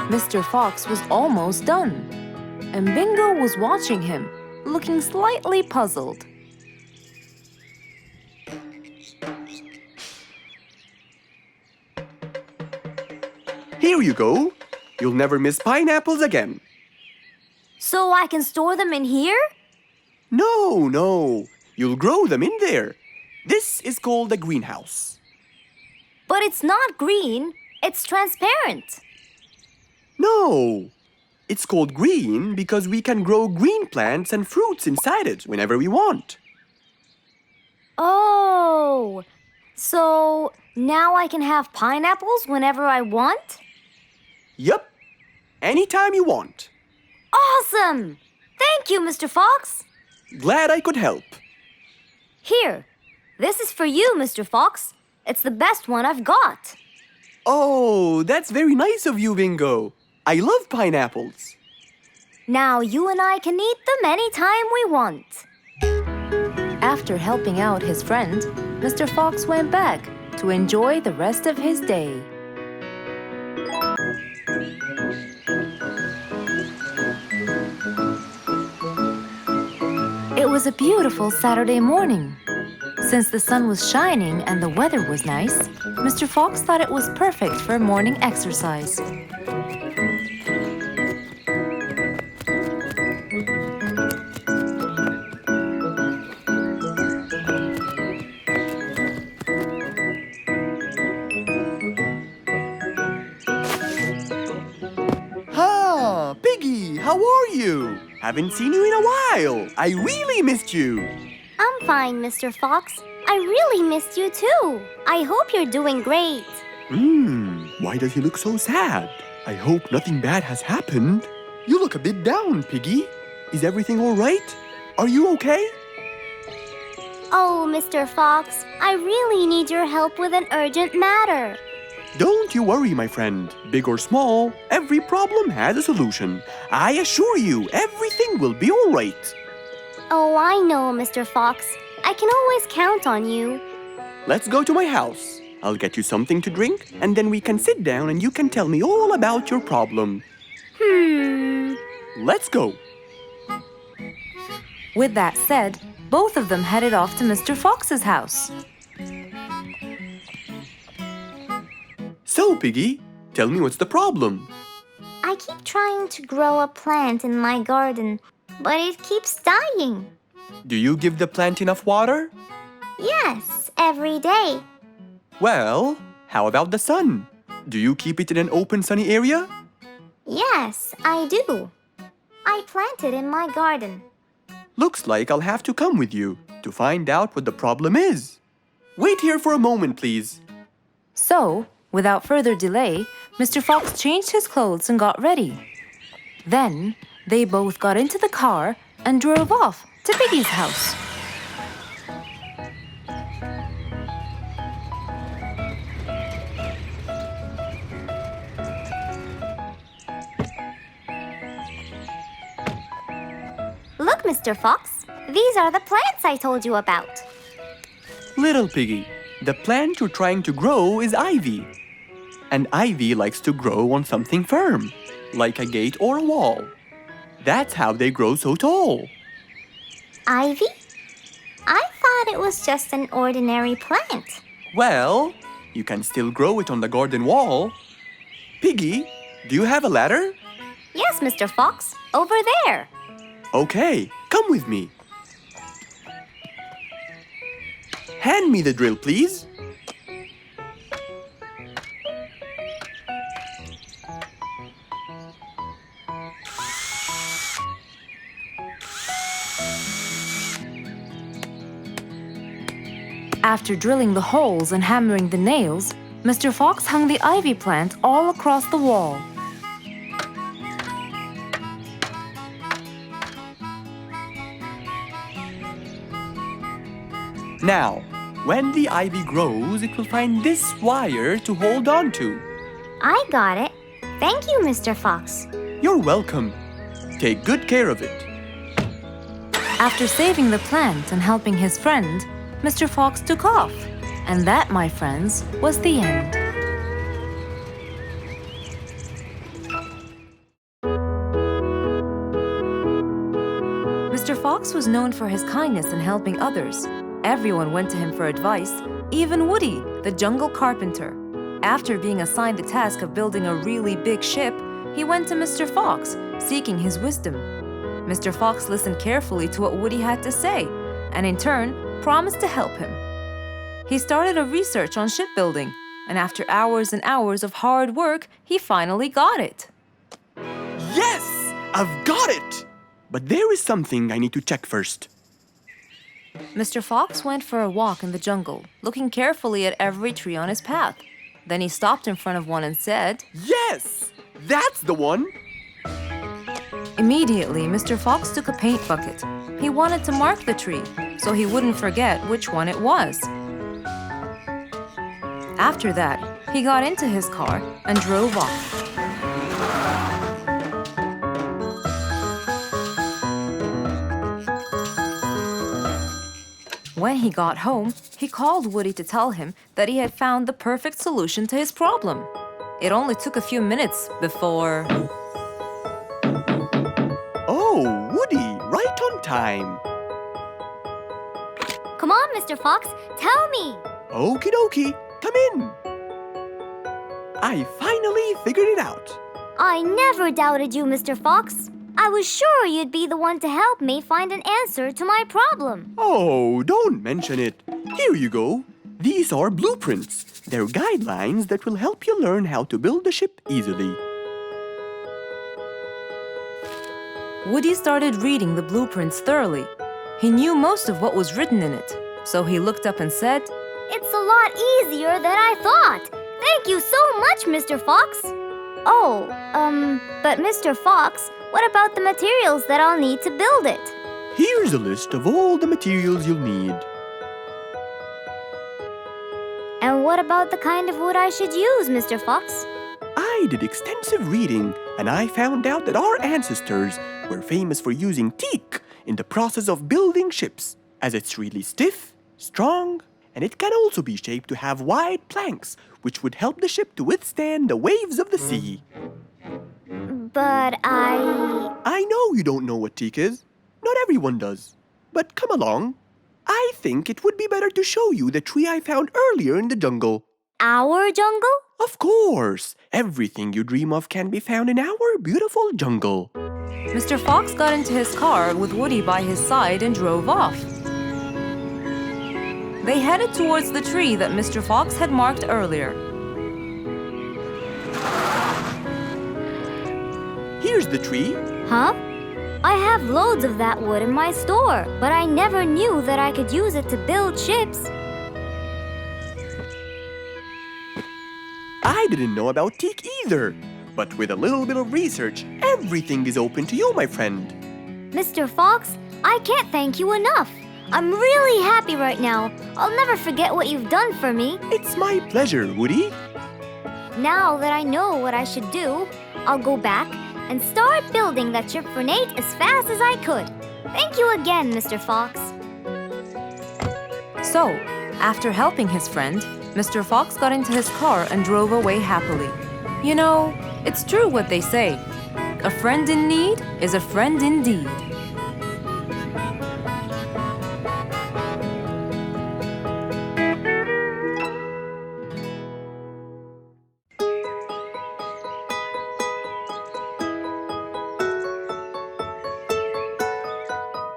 Mr. Fox was almost done, and Bingo was watching him, looking slightly puzzled. Here you go. You'll never miss pineapples again. So I can store them in here? No. You'll grow them in there. This is called a greenhouse. But it's not green, it's transparent. No. It's called green because we can grow green plants and fruits inside it whenever we want. Oh, so now I can have pineapples whenever I want? Yup. Anytime you want. Awesome! Thank you, Mr. Fox. Glad I could help. Here, this is for you, Mr. Fox. It's the best one I've got. Oh, that's very nice of you, Bingo. I love pineapples. Now you and I can eat them anytime we want. After helping out his friend, Mr. Fox went back to enjoy the rest of his day. It was a beautiful Saturday morning. Since the sun was shining and the weather was nice, Mr. Fox thought it was perfect for morning exercise. Ah, Piggy, how are you? Haven't seen you in a while. I really missed you. I'm fine, Mr. Fox. I really missed you too. I hope you're doing great. Why does he look so sad? I hope nothing bad has happened. You look a bit down, Piggy. Is everything all right? Are you okay? Oh, Mr. Fox, I really need your help with an urgent matter. Don't you worry, my friend. Big or small, every problem has a solution. I assure you, everything will be all right. Oh, I know, Mr. Fox. I can always count on you. Let's go to my house. I'll get you something to drink, and then we can sit down and you can tell me all about your problem. Let's go. With that said, both of them headed off to Mr. Fox's house. So, Piggy, tell me what's the problem? I keep trying to grow a plant in my garden, but it keeps dying. Do you give the plant enough water? Yes, every day. Well, how about the sun? Do you keep it in an open, sunny area? Yes, I do. I planted in my garden. Looks like I'll have to come with you to find out what the problem is. Wait here for a moment, please. So, without further delay, Mr. Fox changed his clothes and got ready. Then, they both got into the car and drove off to Piggy's house. Look, Mr. Fox. These are the plants I told you about. Little Piggy, the plant you're trying to grow is ivy. And ivy likes to grow on something firm, like a gate or a wall. That's how they grow so tall. Ivy? I thought it was just an ordinary plant. Well, you can still grow it on the garden wall. Piggy, do you have a ladder? Yes, Mr. Fox. Over there. Okay, come with me. Hand me the drill, please. After drilling the holes and hammering the nails, Mr. Fox hung the ivy plant all across the wall. Now, when the ivy grows, it will find this wire to hold on to. I got it. Thank you, Mr. Fox. You're welcome. Take good care of it. After saving the plant and helping his friend, Mr. Fox took off. And that, my friends, was the end. Mr. Fox was known for his kindness in helping others. Everyone went to him for advice, even Woody, the jungle carpenter. After being assigned the task of building a really big ship, he went to Mr. Fox, seeking his wisdom. Mr. Fox listened carefully to what Woody had to say, and in turn, promised to help him. He started a research on shipbuilding, and after hours and hours of hard work, he finally got it. Yes! I've got it! But there is something I need to check first. Mr. Fox went for a walk in the jungle, looking carefully at every tree on his path. Then he stopped in front of one and said, Yes! That's the one! Immediately, Mr. Fox took a paint bucket. He wanted to mark the tree, so he wouldn't forget which one it was. After that, he got into his car and drove off. When he got home, he called Woody to tell him that he had found the perfect solution to his problem. It only took a few minutes before... Oh, Woody, right on time. Come on, Mr. Fox, tell me. Okie dokie, come in. I finally figured it out. I never doubted you, Mr. Fox. I was sure you'd be the one to help me find an answer to my problem. Oh, don't mention it. Here you go. These are blueprints. They're guidelines that will help you learn how to build the ship easily. Woody started reading the blueprints thoroughly. He knew most of what was written in it, so he looked up and said, It's a lot easier than I thought. Thank you so much, Mr. Fox. Oh, but Mr. Fox, what about the materials that I'll need to build it? Here's a list of all the materials you'll need. And what about the kind of wood I should use, Mr. Fox? I did extensive reading, and I found out that our ancestors were famous for using teak in the process of building ships, as it's really stiff, strong, and it can also be shaped to have wide planks, which would help the ship to withstand the waves of the sea. But I know you don't know what teak is. Not everyone does. But come along. I think it would be better to show you the tree I found earlier in the jungle. Our jungle? Of course! Everything you dream of can be found in our beautiful jungle. Mr. Fox got into his car with Woody by his side and drove off. They headed towards the tree that Mr. Fox had marked earlier. Here's the tree. Huh? I have loads of that wood in my store, but I never knew that I could use it to build ships. I didn't know about teak either. But with a little bit of research, everything is open to you, my friend. Mr. Fox, I can't thank you enough. I'm really happy right now. I'll never forget what you've done for me. It's my pleasure, Woody. Now that I know what I should do, I'll go back and start building that ship for Nate as fast as I could. Thank you again, Mr. Fox. So, after helping his friend, Mr. Fox got into his car and drove away happily. You know, it's true what they say. A friend in need is a friend indeed.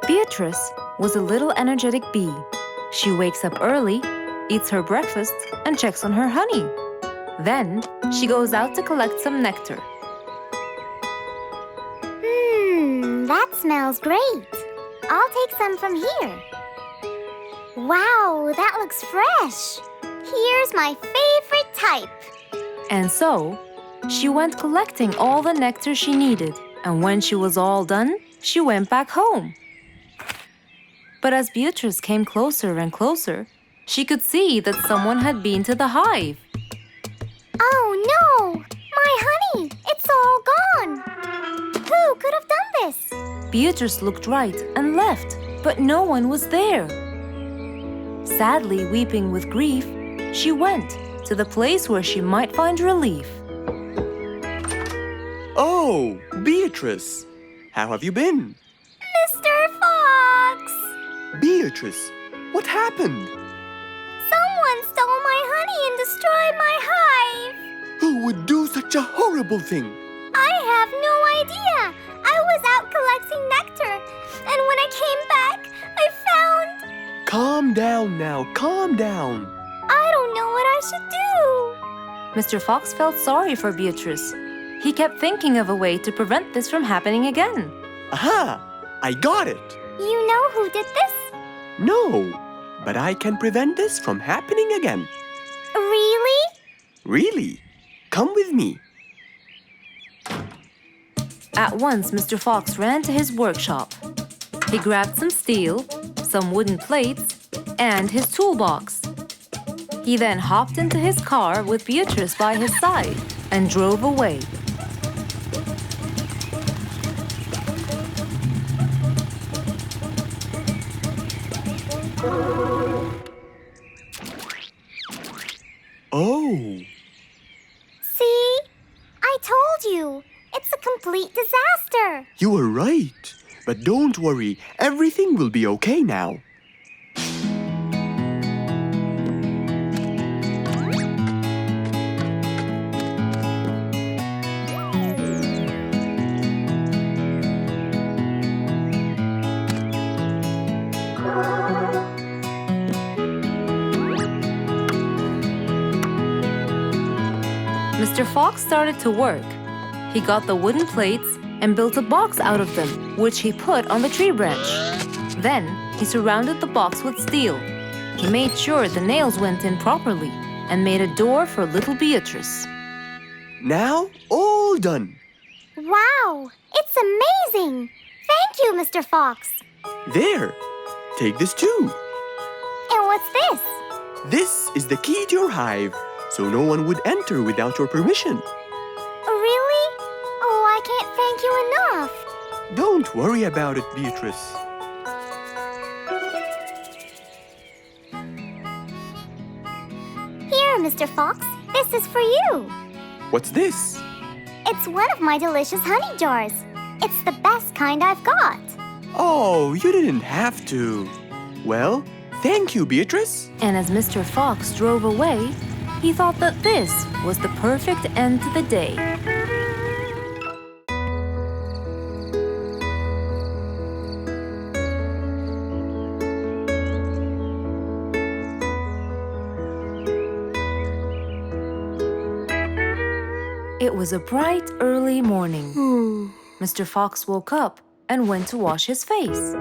Beatrice was a little energetic bee. She wakes up early, eats her breakfast, and checks on her honey. Then, she goes out to collect some nectar. That smells great. I'll take some from here. Wow, that looks fresh. Here's my favorite type. And so, she went collecting all the nectar she needed, and when she was all done, she went back home. But as Beatrice came closer and closer, she could see that someone had been to the hive. Oh no! My honey! It's all gone! Who could have done this? Beatrice looked right and left, but no one was there. Sadly weeping with grief, she went to the place where she might find relief. Oh, Beatrice, how have you been? Mr. Fox! Beatrice, what happened? Someone stole my honey and destroyed my hive! Who would do such a horrible thing? I have no idea! I was out collecting nectar, and when I came back, I found... Calm down now, calm down. I don't know what I should do! Mr. Fox felt sorry for Beatrice. He kept thinking of a way to prevent this from happening again. Aha! I got it! You know who did this? No, but I can prevent this from happening again. Really? Really? Come with me. At once, Mr. Fox ran to his workshop. He grabbed some steel, some wooden plates, and his toolbox. He then hopped into his car with Beatrice by his side and drove away. Oh, See? I told you. It's a complete disaster. you were right. But don't worry, everything will be okay now. Mr. Fox started to work. He got the wooden plates and built a box out of them, which he put on the tree branch. Then, he surrounded the box with steel. He made sure the nails went in properly and made a door for little Beatrice. Now, all done. Wow! It's amazing! Thank you, Mr. Fox. There, take this too. And what's this? This is the key to your hive, so no one would enter without your permission. Really? Oh, I can't thank you enough. Don't worry about it, Beatrice. Here, Mr. Fox. This is for you. What's this? It's one of my delicious honey jars. It's the best kind I've got. Oh, you didn't have to. Well, thank you, Beatrice. And as Mr. Fox drove away, he thought that this was the perfect end to the day. It was a bright, early morning. Mr. Fox woke up and went to wash his face.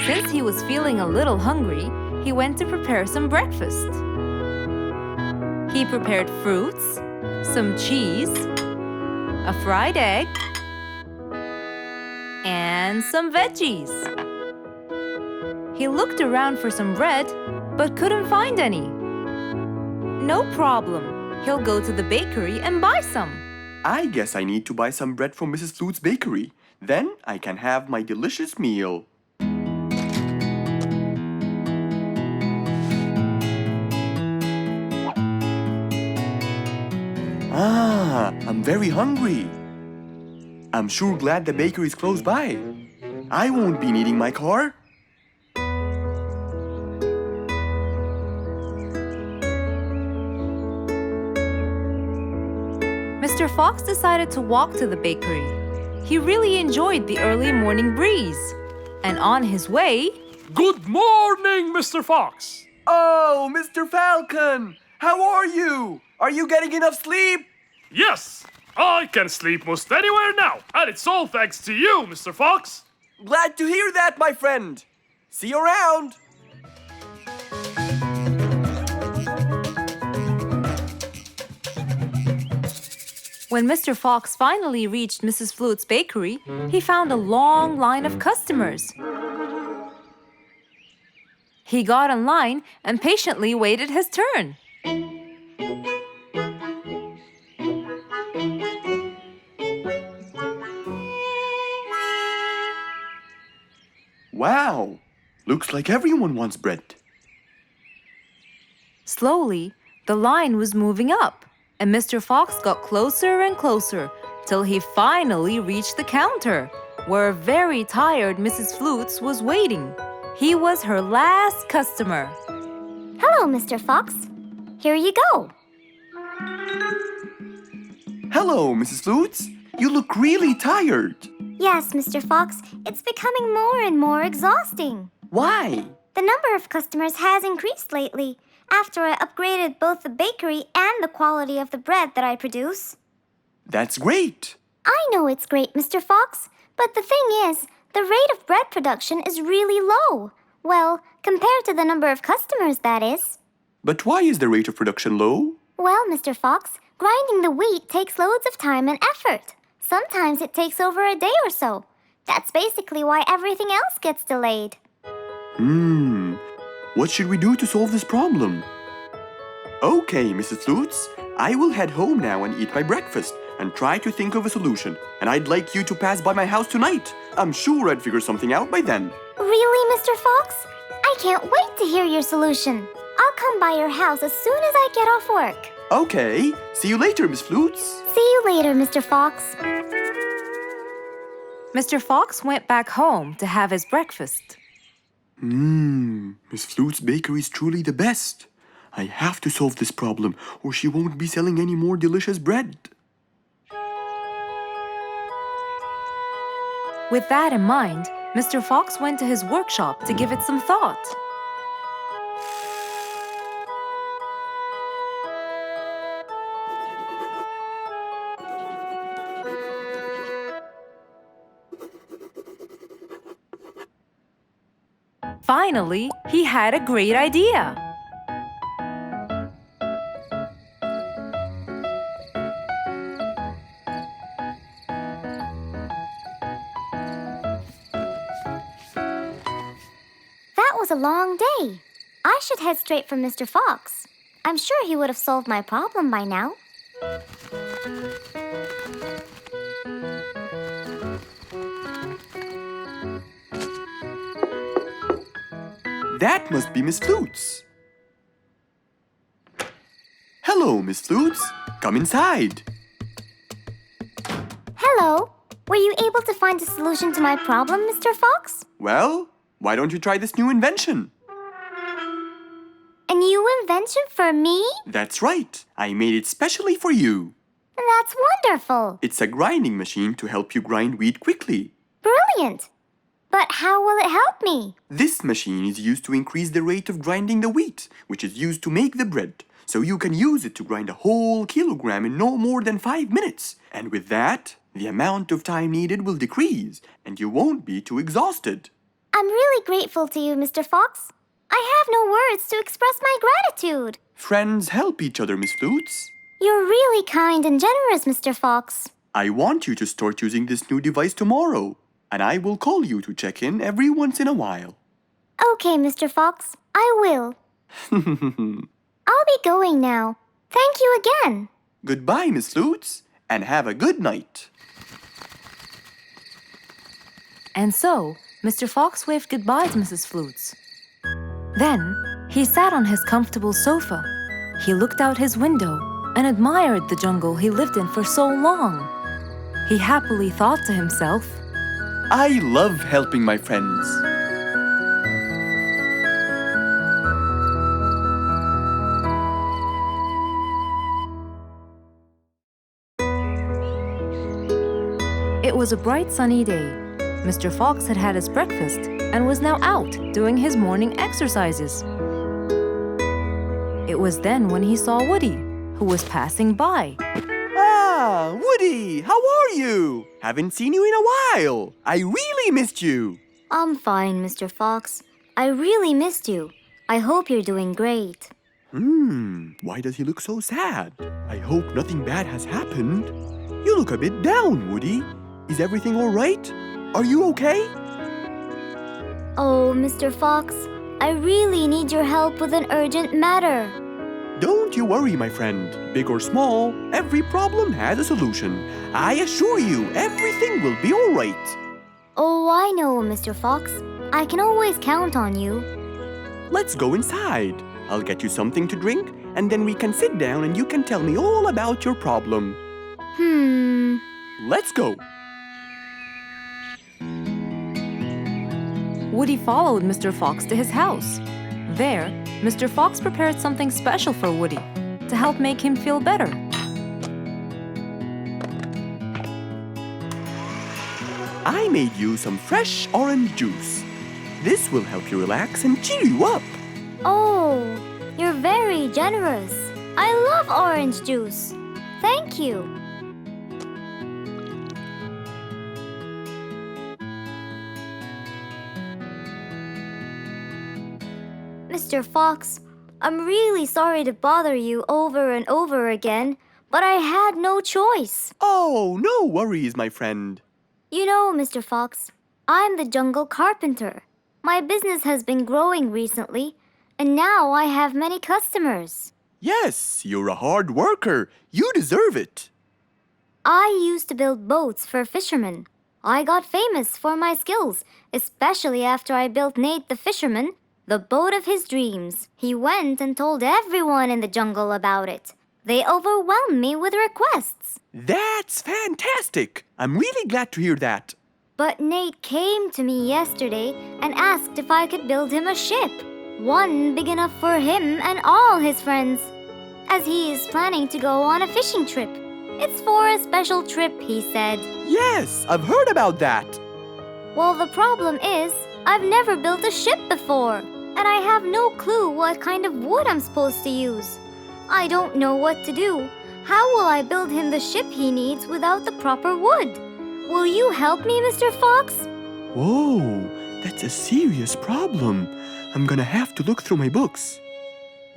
Since he was feeling a little hungry, he went to prepare some breakfast. He prepared fruits, some cheese, a fried egg, and some veggies. He looked around for some bread, but couldn't find any. No problem. He'll go to the bakery and buy some. I guess I need to buy some bread from Mrs. Flute's bakery. Then I can have my delicious meal. Ah, I'm very hungry. I'm sure glad the bakery is close by. I won't be needing my car. Mr. Fox decided to walk to the bakery. He really enjoyed the early morning breeze. And on his way... Good morning, Mr. Fox. Oh, Mr. Falcon! How are you? Are you getting enough sleep? Yes, I can sleep most anywhere now, and it's all thanks to you, Mr. Fox. Glad to hear that, my friend. See you around. When Mr. Fox finally reached Mrs. Flute's bakery, he found a long line of customers. He got in line and patiently waited his turn. Wow! Looks like everyone wants bread. Slowly, the line was moving up, and Mr. Fox got closer and closer till he finally reached the counter, where a very tired Mrs. Flutes was waiting. He was her last customer. Hello, Mr. Fox. Here you go. Hello, Mrs. Flutes. You look really tired. Yes, Mr. Fox, it's becoming more and more exhausting. Why? The number of customers has increased lately after I upgraded both the bakery and the quality of the bread that I produce. That's great. I know it's great, Mr. Fox, but the thing is, the rate of bread production is really low. Well, compared to the number of customers, that is. But why is the rate of production low? Well, Mr. Fox, grinding the wheat takes loads of time and effort. Sometimes it takes over a day or so. That's basically why everything else gets delayed. What should we do to solve this problem? Okay, Mrs. Flutes, I will head home now and eat my breakfast and try to think of a solution. And I'd like you to pass by my house tonight. I'm sure I'd figure something out by then. Really, Mr. Fox? I can't wait to hear your solution. I'll come by your house as soon as I get off work. Okay, see you later, Miss Flutes. See you later, Mr. Fox. Mr. Fox went back home to have his breakfast. Miss Flute's bakery is truly the best. I have to solve this problem, or she won't be selling any more delicious bread. With that in mind, Mr. Fox went to his workshop to give it some thought. Finally, he had a great idea. That was a long day. I should head straight for Mr. Fox. I'm sure he would have solved my problem by now. That must be Miss Flutes. Hello, Miss Flutes. Come inside. Hello. Were you able to find a solution to my problem, Mr. Fox? Well, why don't you try this new invention? A new invention for me? That's right. I made it specially for you. That's wonderful. It's a grinding machine to help you grind wheat quickly. Brilliant. But how will it help me? This machine is used to increase the rate of grinding the wheat, which is used to make the bread. So you can use it to grind a whole kilogram in no more than 5 minutes. And with that, the amount of time needed will decrease, and you won't be too exhausted. I'm really grateful to you, Mr. Fox. I have no words to express my gratitude. Friends help each other, Miss Flutes. You're really kind and generous, Mr. Fox. I want you to start using this new device tomorrow, and I will call you to check in every once in a while. Okay, Mr. Fox, I will. I'll be going now. Thank you again. Goodbye, Miss Flutes, and have a good night. And so, Mr. Fox waved goodbye to Mrs. Flutes. Then, he sat on his comfortable sofa. He looked out his window and admired the jungle he lived in for so long. He happily thought to himself, I love helping my friends. It was a bright sunny day. Mr. Fox had had his breakfast and was now out doing his morning exercises. It was then when he saw Woody, who was passing by. Ah, Woody, how are you? Haven't seen you in a while. I really missed you. I'm fine, Mr. Fox. I really missed you. I hope you're doing great. Why does he look so sad? I hope nothing bad has happened. You look a bit down, Woody. Is everything all right? Are you okay? Oh, Mr. Fox, I really need your help with an urgent matter. Don't you worry, my friend. Big or small, every problem has a solution. I assure you, everything will be all right. Oh, I know, Mr. Fox. I can always count on you. Let's go inside. I'll get you something to drink, and then we can sit down and you can tell me all about your problem. Let's go. Woody followed Mr. Fox to his house. There, Mr. Fox prepared something special for Woody to help make him feel better. I made you some fresh orange juice. This will help you relax and cheer you up. Oh, you're very generous. I love orange juice. Thank you. Mr. Fox, I'm really sorry to bother you over and over again, but I had no choice. Oh, no worries, my friend. You know, Mr. Fox, I'm the jungle carpenter. My business has been growing recently, and now I have many customers. Yes, you're a hard worker. You deserve it. I used to build boats for fishermen. I got famous for my skills, especially after I built Nate the fisherman the boat of his dreams. He went and told everyone in the jungle about it. They overwhelmed me with requests. That's fantastic. I'm really glad to hear that. But Nate came to me yesterday and asked if I could build him a ship. One big enough for him and all his friends, as he is planning to go on a fishing trip. It's for a special trip, he said. Yes, I've heard about that. Well, the problem is, I've never built a ship before, and I have no clue what kind of wood I'm supposed to use. I don't know what to do. How will I build him the ship he needs without the proper wood? Will you help me, Mr. Fox? Whoa, that's a serious problem. I'm gonna have to look through my books.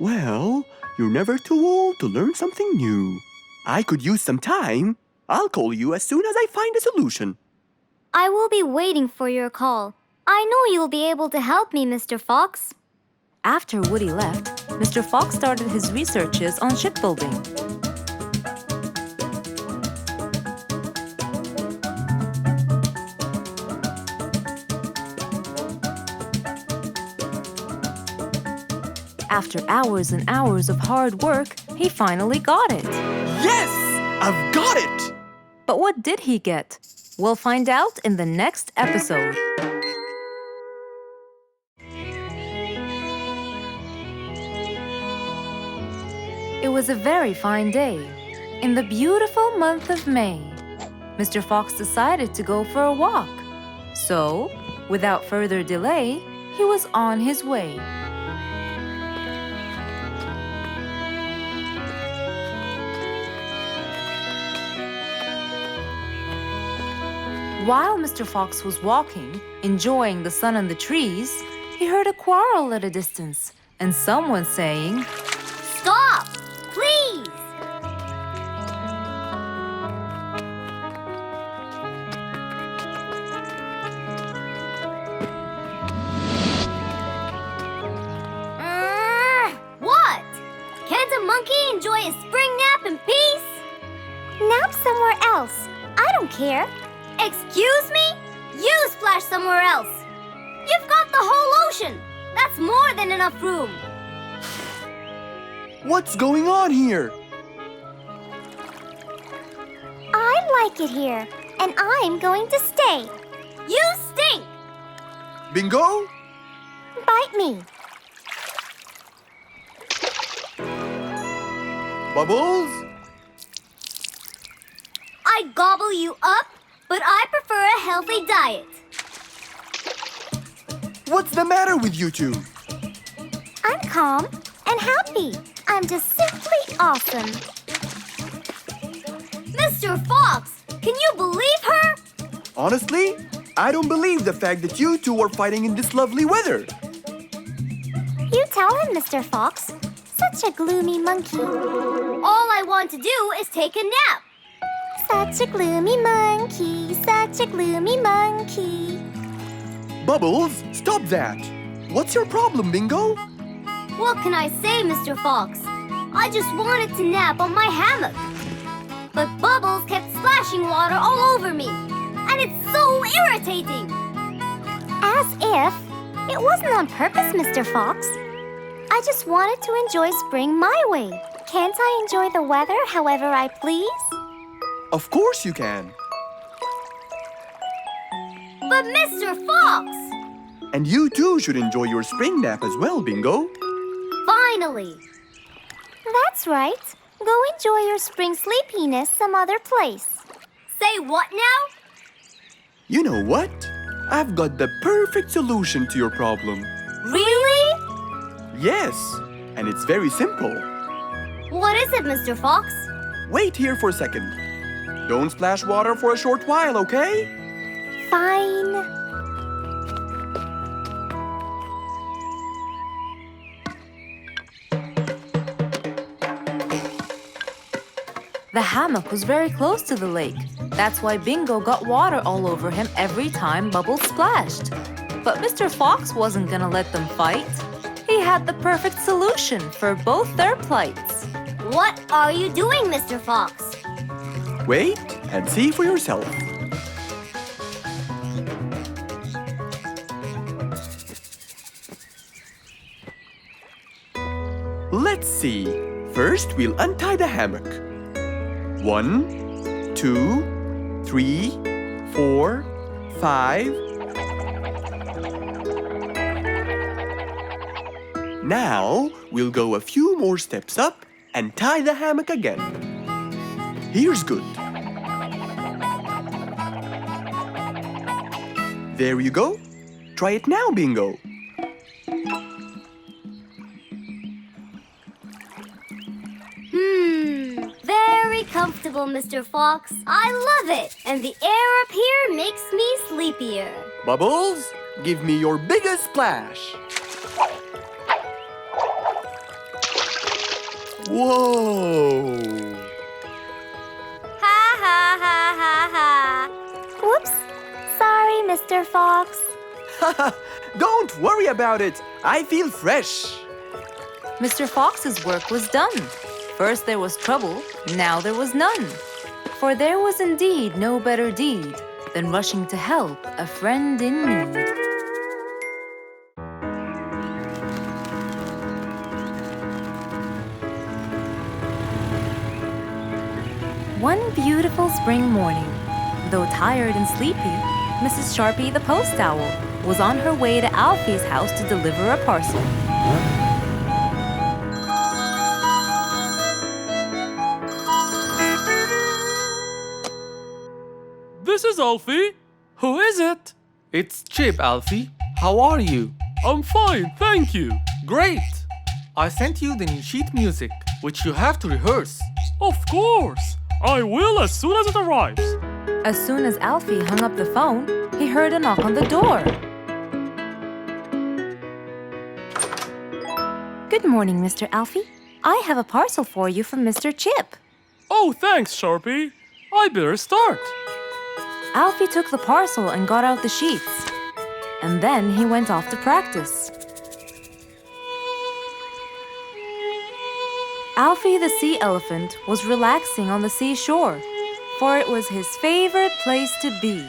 Well, you're never too old to learn something new. I could use some time. I'll call you as soon as I find a solution. I will be waiting for your call. I know you'll be able to help me, Mr. Fox. After Woody left, Mr. Fox started his researches on shipbuilding. After hours and hours of hard work, he finally got it. Yes! I've got it! But what did he get? We'll find out in the next episode. It was a very fine day. In the beautiful month of May, Mr. Fox decided to go for a walk. So, without further delay, he was on his way. While Mr. Fox was walking, enjoying the sun and the trees, he heard a quarrel at a distance and someone saying, Stop! Please! What? Can't a monkey enjoy a spring nap in peace? Nap somewhere else. I don't care. Excuse me? You splash somewhere else. You've got the whole ocean. That's more than enough room. What's going on here? I like it here, and I'm going to stay. You stink! Bingo? Bite me. Bubbles? I gobble you up, but I prefer a healthy diet. What's the matter with you two? I'm calm and happy. I'm just simply awesome. Mr. Fox! Can you believe her? Honestly, I don't believe the fact that you two are fighting in this lovely weather. You tell him, Mr. Fox. Such a gloomy monkey. All I want to do is take a nap. Such a gloomy monkey, such a gloomy monkey. Bubbles, stop that. What's your problem, Bingo? What can I say, Mr. Fox? I just wanted to nap on my hammock. But Bubbles kept splashing water all over me. And it's so irritating. As if it wasn't on purpose, Mr. Fox. I just wanted to enjoy spring my way. Can't I enjoy the weather however I please? Of course you can. But Mr. Fox! And you too should enjoy your spring nap as well, Bingo. Finally! That's right. Go enjoy your spring sleepiness some other place. Say what now? You know what? I've got the perfect solution to your problem. Really? Yes, and it's very simple. What is it, Mr. Fox? Wait here for a second. Don't splash water for a short while, okay? Fine. The hammock was very close to the lake. That's why Bingo got water all over him every time Bubbles splashed. But Mr. Fox wasn't gonna let them fight. He had the perfect solution for both their plights. What are you doing, Mr. Fox? Wait and see for yourself. Let's see. First, we'll untie the hammock. 1, 2, 3, 4, 5. Now, we'll go a few more steps up and tie the hammock again. Here's good. There you go. Try it now, Bingo. Very comfortable, Mr. Fox. I love it. And the air up here makes me sleepier. Bubbles, give me your biggest splash. Whoa! Ha ha ha ha ha. Whoops. Sorry, Mr. Fox. Don't worry about it. I feel fresh. Mr. Fox's work was done. First there was trouble, now there was none. For there was indeed no better deed than rushing to help a friend in need. One beautiful spring morning, though tired and sleepy, Mrs. Sharpie the post owl was on her way to Alfie's house to deliver a parcel. This is Alfie. Who is it? It's Chip, Alfie. How are you? I'm fine, thank you. Great! I sent you the new sheet music, which you have to rehearse. Of course. I will as soon as it arrives. As soon as Alfie hung up the phone, he heard a knock on the door. Good morning, Mr. Alfie. I have a parcel for you from Mr. Chip. Oh, thanks, Sharpie. I better start. Alfie took the parcel and got out the sheets. And then he went off to practice. Alfie the sea elephant was relaxing on the seashore, for it was his favorite place to be.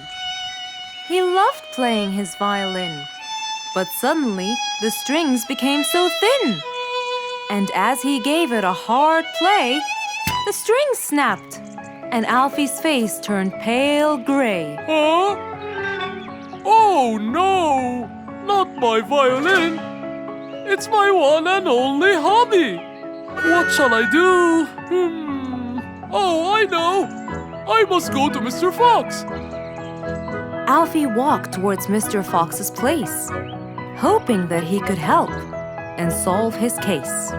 He loved playing his violin, but suddenly the strings became so thin. And as he gave it a hard play, the strings snapped, and Alfie's face turned pale gray. Huh? Oh no! Not my violin! It's my one and only hobby! What shall I do? Oh, I know! I must go to Mr. Fox! Alfie walked towards Mr. Fox's place, hoping that he could help and solve his case.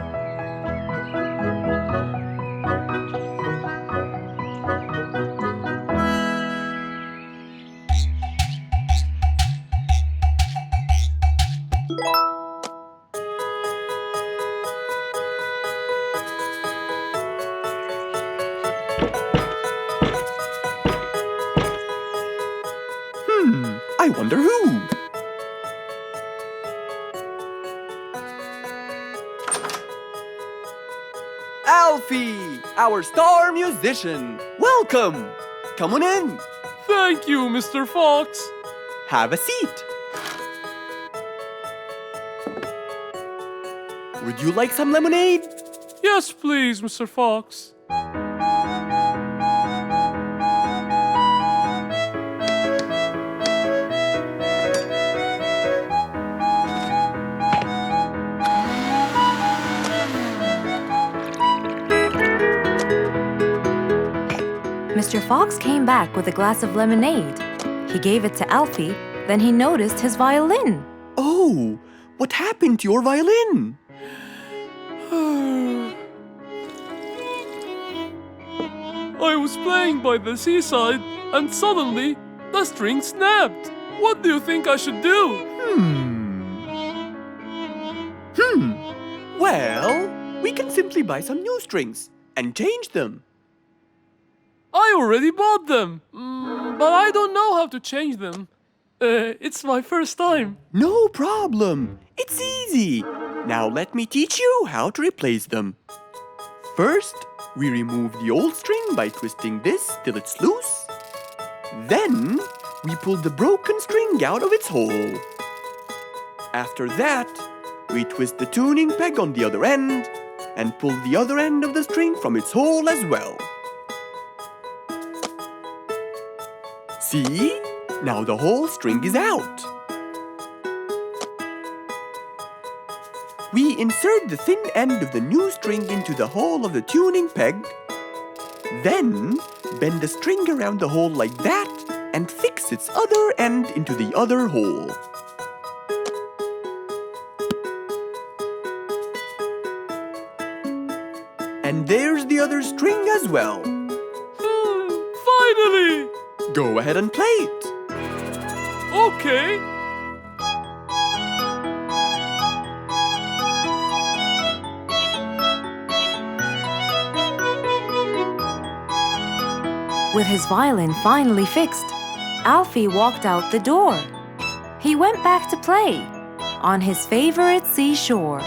wonder who? Alfie, our star musician. Welcome. Come on in. Thank you, Mr. Fox. Have a seat. Would you like some lemonade? Yes, please, Mr. Fox. Mr. Fox came back with a glass of lemonade. He gave it to Alfie, then he noticed his violin. Oh, what happened to your violin? I was playing by the seaside, and suddenly the string snapped. What do you think I should do? Well, we can simply buy some new strings and change them. I already bought them, but I don't know how to change them. It's my first time. No problem. It's easy. Now let me teach you how to replace them. First, we remove the old string by twisting this till it's loose. Then, we pull the broken string out of its hole. After that, we twist the tuning peg on the other end and pull the other end of the string from its hole as well. See? Now the whole string is out. We insert the thin end of the new string into the hole of the tuning peg. Then, bend the string around the hole like that and fix its other end into the other hole. And there's the other string as well. Finally! Go ahead and play it. Okay. With his violin finally fixed, Alfie walked out the door. He went back to play on his favorite seashore.